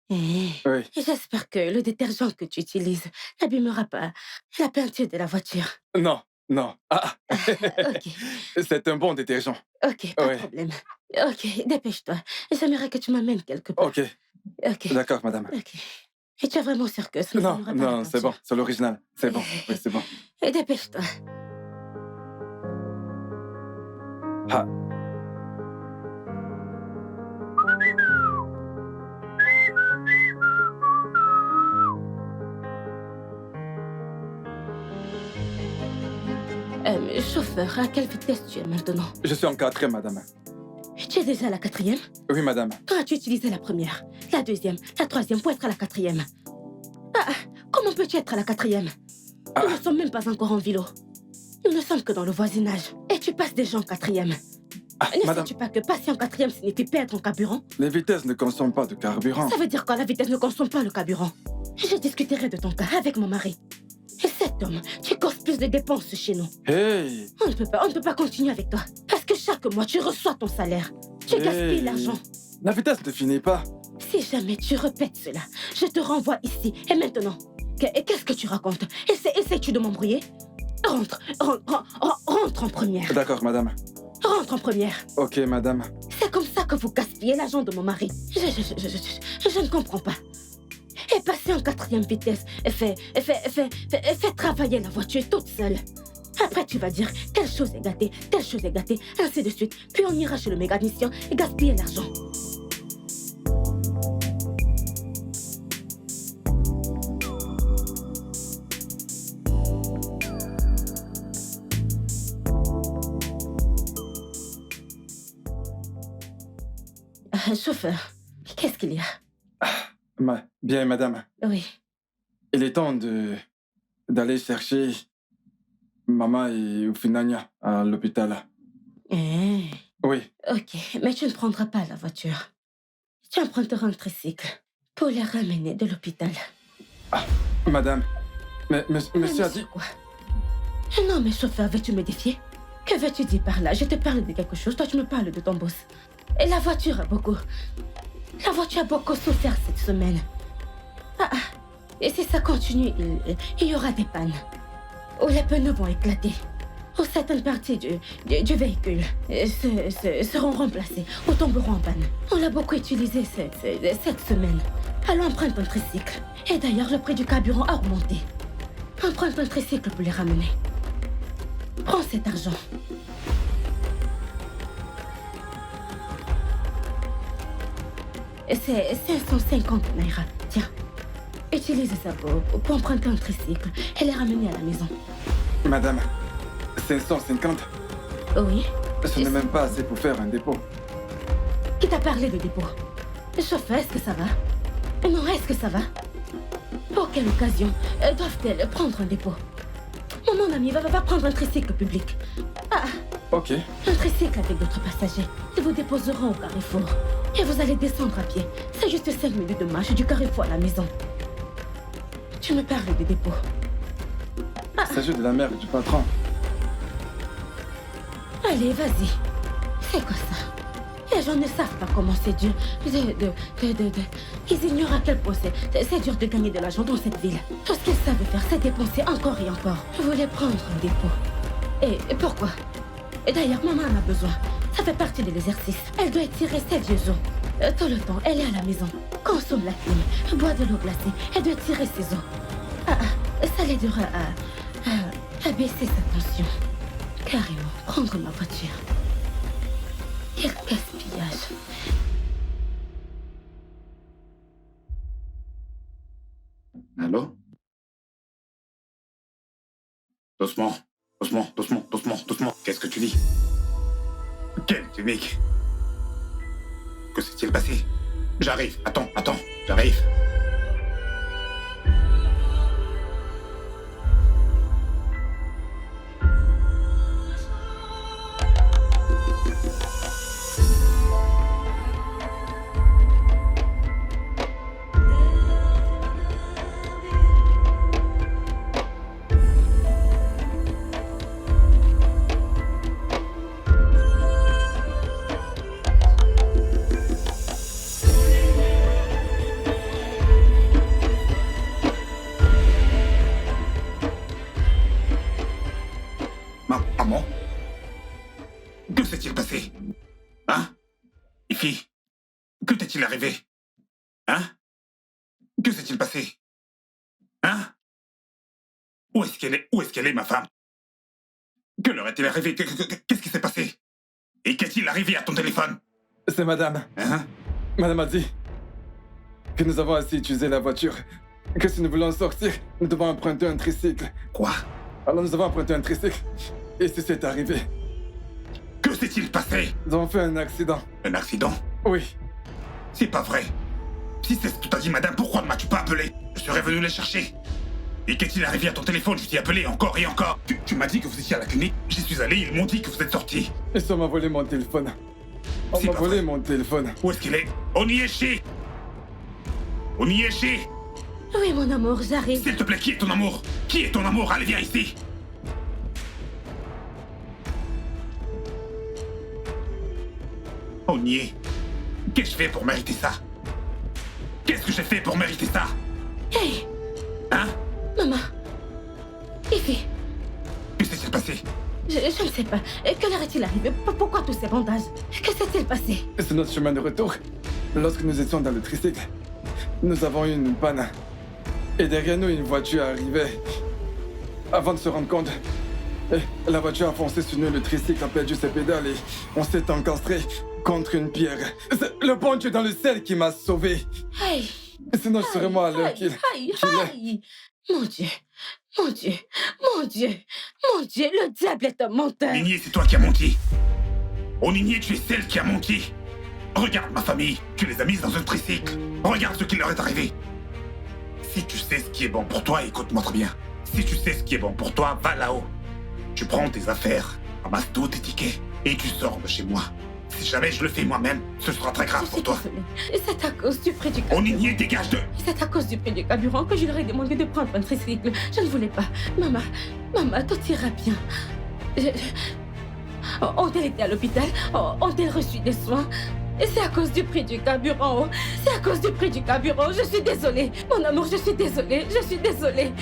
Eh. oui. J'espère que le détergent que tu utilises n'abîmera pas la peinture de la voiture. Non, non. Ah, Ok, c'est un bon détergent. ok, pas de Oui. problème. Ok, dépêche-toi. J'aimerais que tu m'amènes quelque part. Ok, Ok, d'accord, madame. ok. Et tu es vraiment sûr que ça ne Non, abîmera pas la non, c'est bon, peinture? c'est l'original. C'est bon, oui, c'est bon. Et dépêche-toi. Ah. Chauffeur, à quelle vitesse tu es maintenant? Je suis en 4e, madame. Tu es déjà à la 4e? Oui, madame. Quand as-tu utilisé la première, la 2e, la 3e pour être à la 4e? Comment peux-tu être à la 4e? Nous ne sommes même pas encore en vélo. Nous ne sommes que dans le voisinage. Et tu passes déjà en 4e. Ne Madame, sais-tu pas que passer en 4e signifie perdre en carburant? les vitesses ne consomment pas de carburant. Ça veut dire quoi, la vitesse ne consomme pas le carburant? Je discuterai de ton cas avec mon mari. Et cet homme, tu causes plus de dépenses chez nous. Hey! On ne peut pas continuer avec toi. Parce que chaque mois, tu reçois ton salaire. Tu gaspilles l'argent. La vitesse ne finit pas. Si jamais tu répètes cela, je te renvoie ici. Et maintenant, qu'est-ce que tu racontes? Essaies-tu de m'embrouiller? Rentre en première. D'accord, madame. Rentre en première. Ok, madame. C'est comme ça que vous gaspillez l'argent de mon mari. Je ne comprends pas. Et passer en 4e vitesse fait travailler la voiture toute seule. Après, tu vas dire telle chose est gâtée, ainsi de suite. Puis on ira chez le mécanicien et gaspiller l'argent. Chauffeur, qu'est-ce qu'il y a? Bien, madame. Oui. Il est temps d'aller chercher maman et Ufinania à l'hôpital. Eh, Oui. ok, mais tu ne prendras pas la voiture. Tu emprunteras un tricycle pour les ramener de l'hôpital. Madame, mais monsieur a dit... Quoi? Non, mais chauffeur, veux-tu me défier? Que veux-tu dire par là? Je te parle de quelque chose, toi tu me parles de ton boss. Et la voiture a beaucoup souffert cette semaine. Et si ça continue, il y aura des pannes. Ou les pneus vont éclater. Ou certaines parties du véhicule seront remplacées ou tomberont en panne. On l'a beaucoup utilisé cette semaine. Alors emprunte un tricycle. Et d'ailleurs, le prix du carburant a augmenté. Emprunte un tricycle pour les ramener. Prends cet argent. C'est 550 naira. Tiens, utilise ça pour emprunter un tricycle et les ramener à la maison. Madame, 550? Oui. Ce n'est même pas assez pour faire un dépôt. Qui t'a parlé de dépôt? Chauffeur, est-ce que ça va? Non, est-ce que ça va? Pour quelle occasion doivent-elles prendre un dépôt? Mon ami va prendre un tricycle public. Ok. Un tricycle avec d'autres passagers. Ils vous déposeront au carrefour. Et vous allez descendre à pied. C'est juste 5 minutes de marche du carrefour à la maison. Tu me parles de dépôt. Il s'agit de la mère du patron. Allez, vas-y. C'est quoi ça? Les gens ne savent pas comment c'est dur Ils ignorent à quel point c'est dur de gagner de l'argent dans cette ville. Tout ce qu'ils savent faire, c'est dépenser encore et encore. Je voulais prendre un dépôt. Et pourquoi? Et d'ailleurs, maman en a besoin. Ça fait partie de l'exercice. Elle doit étirer ses vieux os. Tout le temps, elle est à la maison. Consomme la clim, boit de l'eau glacée. Elle doit tirer ses os. Ça l'aidera à baisser sa tension. Carrément, prendre ma voiture. Quel gaspillage. Allô? Doucement, doucement, doucement, doucement, doucement. Qu'est-ce que tu dis? Quelle clinique? Que s'est-il passé? J'arrive, attends, j'arrive. Maman? Que s'est-il passé? Hein? Ifi? Que t'est-il arrivé? Hein? Que s'est-il passé? Hein? Où est-ce qu'elle est? Où est-ce qu'elle est, ma femme? Que leur est-il arrivé? Qu'est-ce qui s'est passé? Et qu'est-il arrivé à ton téléphone? C'est madame. Hein? Madame a dit que nous avons assez utilisé la voiture. Que si nous voulons sortir, nous devons emprunter un tricycle. Quoi? Alors nous avons emprunté un tricycle. Et ceci est arrivé. Que s'est-il passé? Nous avons fait un accident. Un accident? Oui. C'est pas vrai. Si c'est ce que t'as dit, madame, pourquoi ne m'as-tu pas appelé? Je serais venu les chercher. Et qu'est-il arrivé à ton téléphone? Je t'ai appelé encore et encore. Tu m'as dit que vous étiez à la clinique. J'y suis allé, ils m'ont dit que vous êtes sorti. Et ça m'a volé mon téléphone. On C'est m'a pas volé vrai. mon téléphone. Où est-ce qu'il est? Onyieshi! Onyieshi! Oui, mon amour, j'arrive. S'il te plaît, qui est ton amour? Qui est ton amour? Allez, viens ici! Onyé, qu'est-ce que je fais pour mériter ça? Qu'est-ce que j'ai fait pour mériter ça? Hey, Hein? maman. Ifi, Que s'est-il passé? je ne sais pas. Quelle heure est-il arrivé? Pourquoi tous ces bandages? Que s'est-il passé? C'est notre chemin de retour. Lorsque nous étions dans le tricycle, nous avons eu une panne. Et derrière nous, une voiture arrivait. Avant de se rendre compte, la voiture a foncé sur nous, le tricycle a perdu ses pédales et on s'est encastré contre une pierre. C'est le bon Dieu dans le ciel qui m'a sauvé. Aïe, Sinon, je serais mort à l'heure qu'il aïe, qu'il est. aïe. Mon Dieu, mon Dieu, mon Dieu, mon Dieu, le diable est un menteur. Ninier, c'est toi qui as menti. Oh Ninier, tu es celle qui a menti. Regarde ma famille, tu les as mises dans un tricycle. Regarde ce qui leur est arrivé. Si tu sais ce qui est bon pour toi, écoute-moi très bien. Si tu sais ce qui est bon pour toi, va là-haut. Tu prends tes affaires, ramasse tous tes tickets et tu sors de chez moi. Si jamais je le fais moi-même, ce sera très grave Je pour suis toi. désolée. C'est à cause du prix du Oh carburant. Ninier, dégage de... C'est à cause du prix du carburant que je leur ai demandé de prendre un tricycle. Je ne voulais pas. Maman, tout ira bien. Ont-elles été à l'hôpital? Ont-elles reçu des soins? Et c'est à cause du prix du carburant. C'est à cause du prix du carburant. Je suis désolée. Mon amour, je suis désolée. Je suis désolée.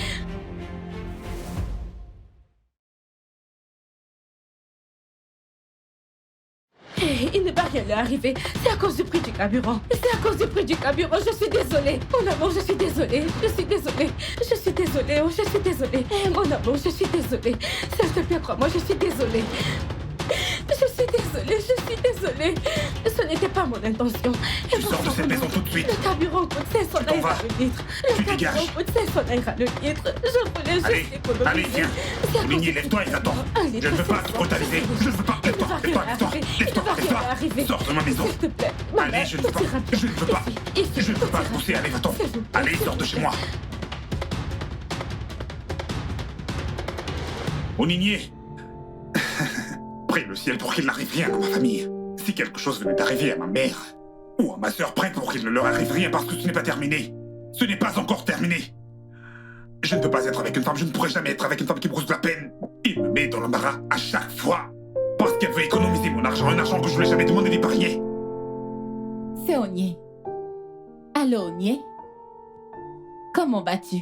Hey, il ne va rien leur arriver. C'est à cause du prix du carburant. C'est à cause du prix du carburant. Je suis désolée. Mon amour, je suis désolée. Je suis désolée. Je suis désolée. Oh, je suis désolée. Mon amour, je suis désolée. S'il te plaît, crois-moi, je suis désolée. Je suis désolée. Je suis désolée. Ce n'était pas mon intention. Et Tu sors de cette maison tout de suite. Le carburant coûte 500 t'en naira vas. le litre. Le Tu carburant dégages. coûte 500 naira le litre. Je voulais Allez, juste économiser. allez, viens. C'est à cause Ninier, du lève-toi prix et attends. du carburant. Un litre, Je ne veux pas te 500. brutaliser. Je ne veux pas. Lève-toi, Il ne va lève-toi, rien lève-toi, arriver. Il ne va lève-toi, rien arriver. Sors de ma maison. S'il te plaît. Allez, je ne veux pas. Je ne veux pas. Je ne veux pas te pousser. Allez, va-t'en. Allez, sors de chez moi. Oh Ninier. Prie le ciel pour qu'il n'arrive rien à ma famille. Si quelque chose venait d'arriver à ma mère ou à ma sœur, prie pour qu'il ne leur arrive rien parce que ce n'est pas terminé. Ce n'est pas encore terminé. Je ne peux pas être avec une femme, je ne pourrai jamais être avec une femme qui me cause de la peine. Il me met dans l'embarras à chaque fois. Parce qu'elle veut économiser mon argent, un argent que je ne lui ai jamais demandé d'épargner. C'est Onyé. Allô, Onyé? Comment vas-tu?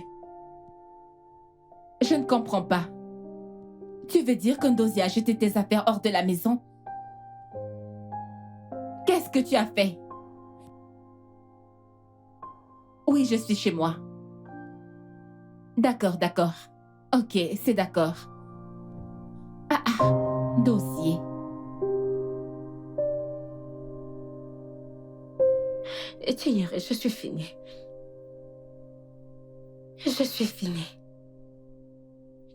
Je ne comprends pas. Tu veux dire qu'Ndozie a jeté tes affaires hors de la maison? Qu'est-ce que tu as fait? Oui, je suis chez moi. D'accord, d'accord. Ok, c'est d'accord. Dossier. Thierry, je suis finie. Je suis finie.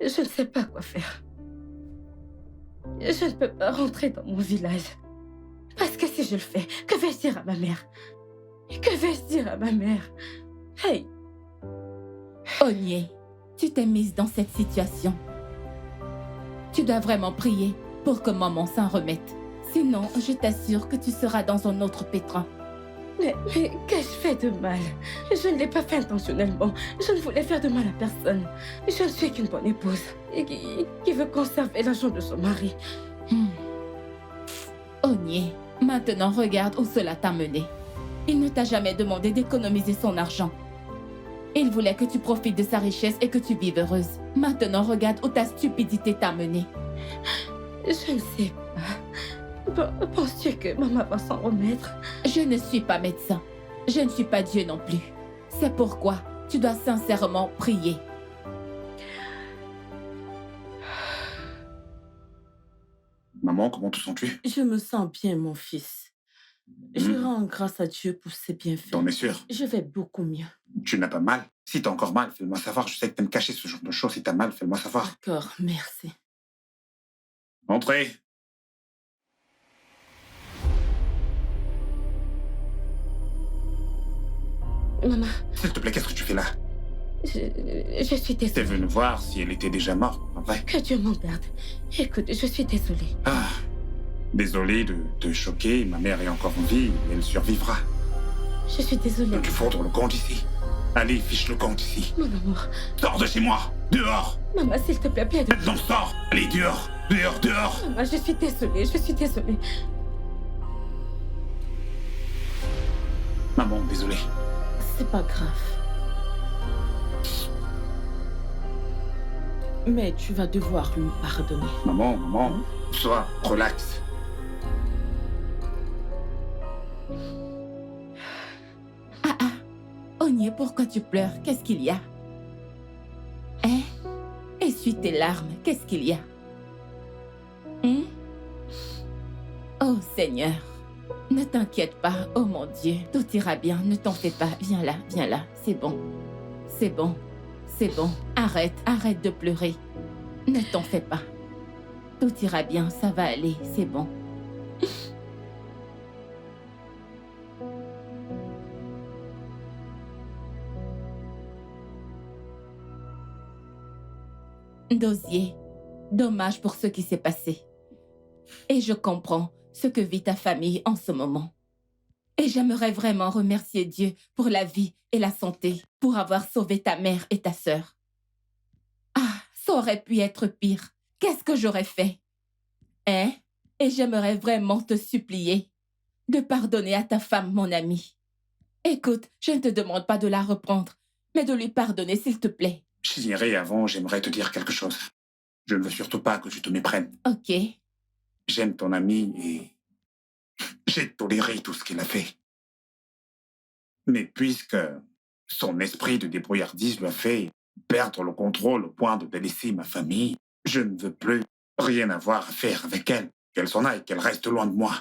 Je ne sais pas quoi faire. Je ne peux pas rentrer dans mon village. Parce que si je le fais, que vais-je dire à ma mère? Que vais-je dire à ma mère? Hey! Onyé, tu t'es mise dans cette situation. Tu dois vraiment prier pour que maman s'en remette. Sinon, je t'assure que tu seras dans un autre pétrin. Mais qu'ai-je fait de mal? Je ne l'ai pas fait intentionnellement. Je ne voulais faire de mal à personne. Je ne suis qu'une bonne épouse et qui veut conserver l'argent de son mari. Onyé, maintenant regarde où cela t'a mené. Il ne t'a jamais demandé d'économiser son argent. Il voulait que tu profites de sa richesse et que tu vives heureuse. Maintenant regarde où ta stupidité t'a mené. Je ne sais pas. Penses-tu que maman va s'en remettre? Je ne suis pas médecin. Je ne suis pas Dieu non plus. C'est pourquoi tu dois sincèrement prier. Maman, comment te sens-tu? Je me sens bien, mon fils. Je rends grâce à Dieu pour ses bienfaits. T'en es sûr? Je vais beaucoup mieux. Tu n'as pas mal? Si t'as encore mal, fais-le-moi savoir. Je sais que t'aimes cacher ce genre de choses. Si t'as mal, fais-le-moi savoir. D'accord, merci. Entrez. Maman, S'il te plaît, qu'est-ce que tu fais là? je suis T'es désolée. venue voir si elle était déjà morte, en vrai. Que Dieu m'en garde. Écoute, je suis désolée. Ah, désolé de te choquer. Ma mère est encore en vie et elle survivra. Je suis désolée. Veux-tu fondre le camp d'ici? Allez, fiche le camp d'ici. Mon amour. Sors de chez moi! Dehors! Maman, s'il te plaît, bien de... Maintenant, sors! Allez, dehors! Dehors, dehors! Maman, je suis désolée, je suis désolée. Maman, désolé. C'est pas grave. Mais tu vas devoir lui pardonner. Maman, sois relax. Onyé, pourquoi tu pleures? Qu'est-ce qu'il y a? Hein? Essuie tes larmes. Qu'est-ce qu'il y a? Oh Seigneur, ne t'inquiète pas. Oh mon Dieu, tout ira bien. Ne t'en fais pas. Viens là. C'est bon. C'est bon. C'est bon. Arrête de pleurer. Ne t'en fais pas. Tout ira bien. Ça va aller. C'est bon. Dossier, dommage pour ce qui s'est passé. Et je comprends ce que vit ta famille en ce moment. Et j'aimerais vraiment remercier Dieu pour la vie et la santé, pour avoir sauvé ta mère et ta sœur. Ah, ça aurait pu être pire. Qu'est-ce que j'aurais fait? Hein? Et j'aimerais vraiment te supplier de pardonner à ta femme, mon ami. Écoute, je ne te demande pas de la reprendre, mais de lui pardonner, s'il te plaît. Chignéré, avant, j'aimerais te dire quelque chose. Je ne veux surtout pas que tu te méprennes. Ok. J'aime ton ami et j'ai toléré tout ce qu'il a fait. Mais puisque son esprit de débrouillardise lui a fait perdre le contrôle au point de délaisser ma famille, je ne veux plus rien avoir à faire avec elle. Qu'elle s'en aille, qu'elle reste loin de moi.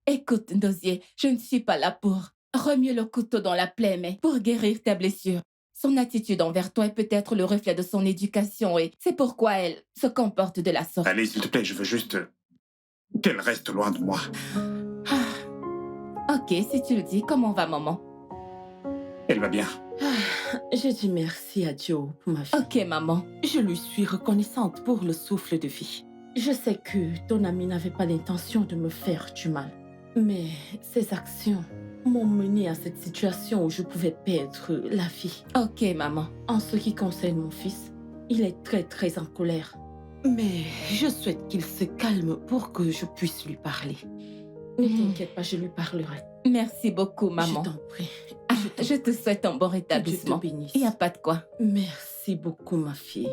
Écoute, Dossier, je ne suis pas là pour remuer le couteau dans la plaie, mais pour guérir tes blessures. Son attitude envers toi est peut-être le reflet de son éducation et c'est pourquoi elle se comporte de la sorte. Allez, s'il te plaît, je veux juste qu'elle reste loin de moi. Ok, si tu le dis, comment va maman? Elle va bien. Je dis merci à Dieu pour ma fille. Ok, maman. Je lui suis reconnaissante pour le souffle de vie. Je sais que ton ami n'avait pas l'intention de me faire du mal. Mais ses actions m'ont menée à cette situation où je pouvais perdre la vie. Ok, maman. En ce qui concerne mon fils, il est très en colère. Mais je souhaite qu'il se calme pour que je puisse lui parler. Ne t'inquiète pas, je lui parlerai. Merci beaucoup, maman. Je t'en prie. Ah, je te souhaite un bon Que Dieu rétablissement. te bénisse. Il n'y a pas de quoi. Merci beaucoup, ma fille.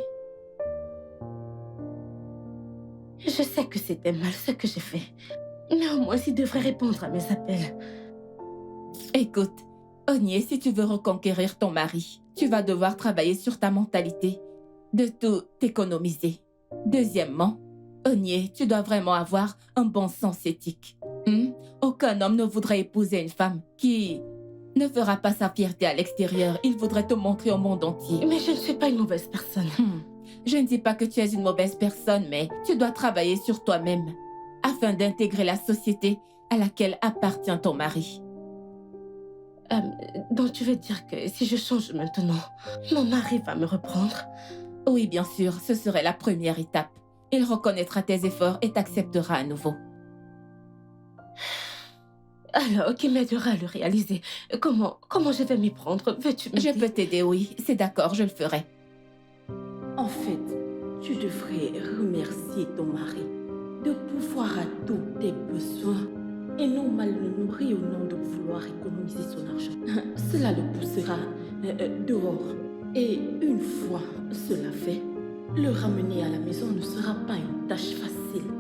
Je sais que c'était mal ce que j'ai fait. Néanmoins, il devrait répondre à mes appels. Écoute, Onyé, si tu veux reconquérir ton mari, tu vas devoir travailler sur ta mentalité, de tout économiser. Deuxièmement, Onyé, tu dois vraiment avoir un bon sens éthique. Aucun homme ne voudrait épouser une femme qui ne fera pas sa fierté à l'extérieur. Il voudrait te montrer au monde entier. Mais je ne suis pas une mauvaise personne. Je ne dis pas que tu es une mauvaise personne, mais tu dois travailler sur toi-même afin d'intégrer la société à laquelle appartient ton mari. Donc tu veux dire que si je change maintenant, mon mari va me reprendre? Oui, bien sûr, ce serait la première étape. Il reconnaîtra tes efforts et t'acceptera à nouveau. Alors, qui m'aidera à le réaliser? Comment je vais m'y prendre? Veux-tu m'aider? Je peux t'aider, oui. C'est d'accord, je le ferai. En fait, tu devrais remercier ton mari de pouvoir à tous tes besoins et non mal le nourrir au nom de vouloir économiser son argent. Cela le poussera dehors. Et une fois cela fait, le ramener à la maison ne sera pas une tâche facile.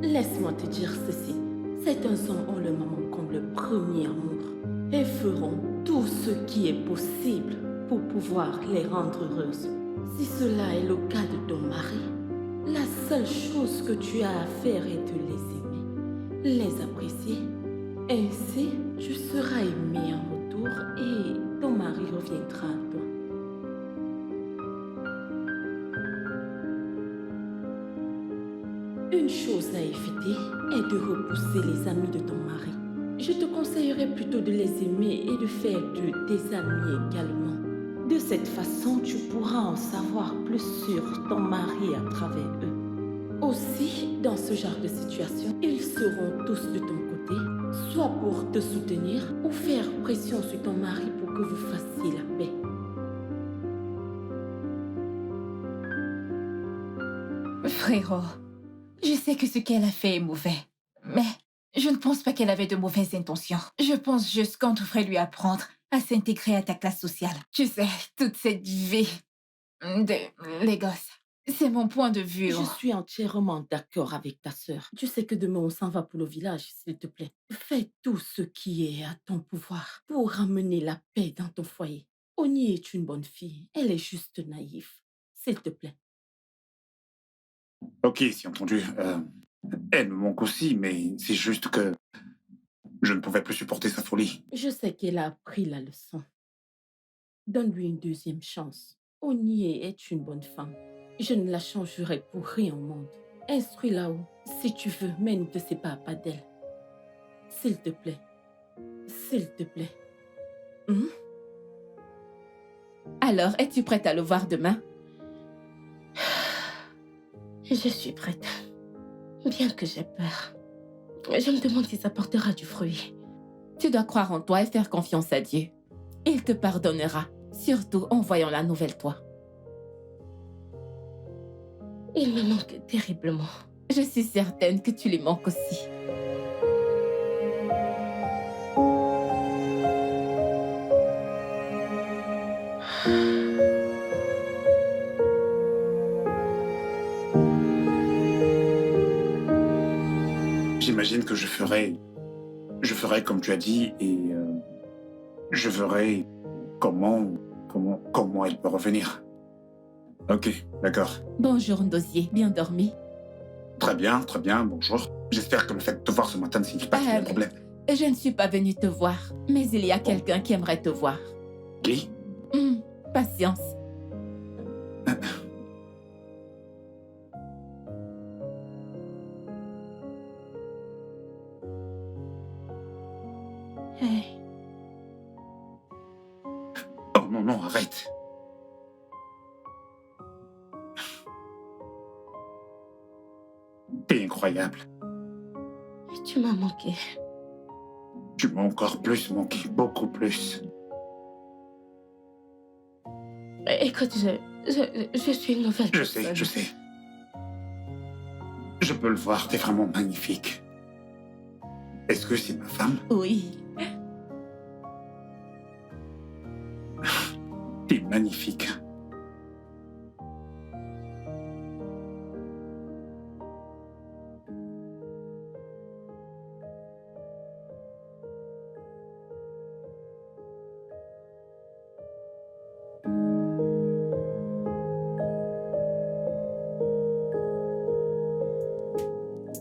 Laisse-moi te dire ceci. Certains hommes ont le maman comme le premier amour et feront tout ce qui est possible pour pouvoir les rendre heureuses. Si cela est le cas de ton mari, la seule chose que tu as à faire est de les aimer, les apprécier. Ainsi, tu seras aimé en retour et ton mari reviendra à toi. Une chose à éviter est de repousser les amis de ton mari. Je te conseillerais plutôt de les aimer et de faire de tes amis également. De cette façon, tu pourras en savoir plus sur ton mari à travers eux. Aussi, dans ce genre de situation, ils seront tous de ton côté, soit pour te soutenir ou faire pression sur ton mari pour que vous fassiez la paix. Frérot, je sais que ce qu'elle a fait est mauvais, mais je ne pense pas qu'elle avait de mauvaises intentions. Je pense juste qu'on devrait lui apprendre à s'intégrer à ta classe sociale. Tu sais, toute cette vie de les gosses. C'est mon point de vue. Je suis entièrement d'accord avec ta sœur. Tu sais que demain on s'en va pour le village, s'il te plaît. Fais tout ce qui est à ton pouvoir pour ramener la paix dans ton foyer. Oni est une bonne fille. Elle est juste naïve. S'il te plaît. Ok, c'est entendu. Elle me manque aussi, mais c'est juste que je ne pouvais plus supporter sa folie. Je sais qu'elle a appris la leçon. Donne-lui une deuxième chance. Oni est une bonne femme. Je ne la changerai pour rien au monde. Instruis-la si tu veux, mais ne te sépare pas d'elle. S'il te plaît. S'il te plaît. Alors, es-tu prête à le voir demain? Je suis prête. Bien que j'ai peur. Je me demande si ça portera du fruit. Tu dois croire en toi et faire confiance à Dieu. Il te pardonnera, surtout en voyant la nouvelle toi. Il me manque terriblement. Je suis certaine que tu lui manques aussi. J'imagine que je ferai comme tu as dit et je verrai comment elle peut revenir. Ok, d'accord. Bonjour, Ndosier. Bien dormi? Très bien, bonjour. J'espère que le fait de te voir ce matin ne signifie pas qu'il y a un problème. Je ne suis pas venue te voir, mais il y a quelqu'un qui aimerait te voir. Qui? Patience. Hey. Oh non, arrête. T'es incroyable. Tu m'as manqué. Tu m'as encore plus manqué, beaucoup plus. Écoute, je suis une nouvelle Je personne. sais, je sais. Je peux le voir, t'es vraiment magnifique. Est-ce que c'est ma femme? Oui. T'es magnifique.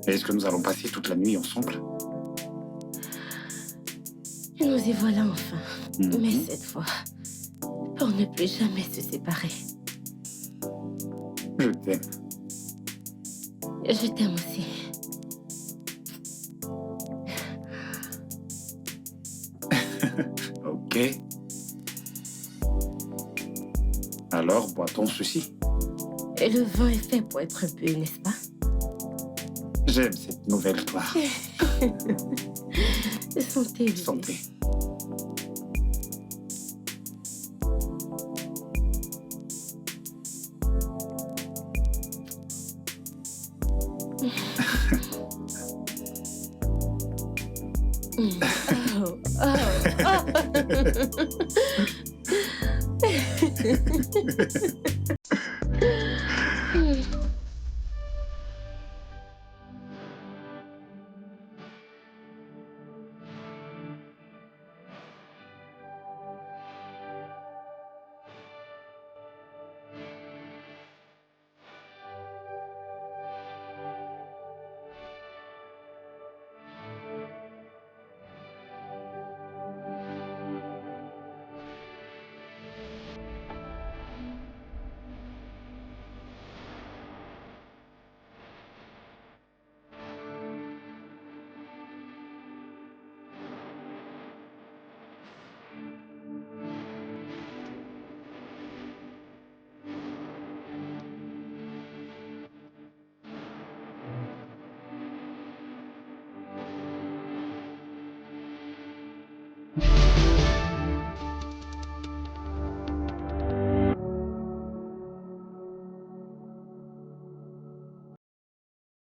Est-ce que nous allons passer toute la nuit ensemble? Nous y voilà enfin. Mhm. Mais cette fois, pour ne plus jamais se séparer. Je t'aime. Je t'aime aussi. Ok. Alors, boit-on ceci? Et le vin est fait pour être bu, n'est-ce pas? J'aime cette nouvelle toi. Santé, bébé. Santé. Oh, oh, oh.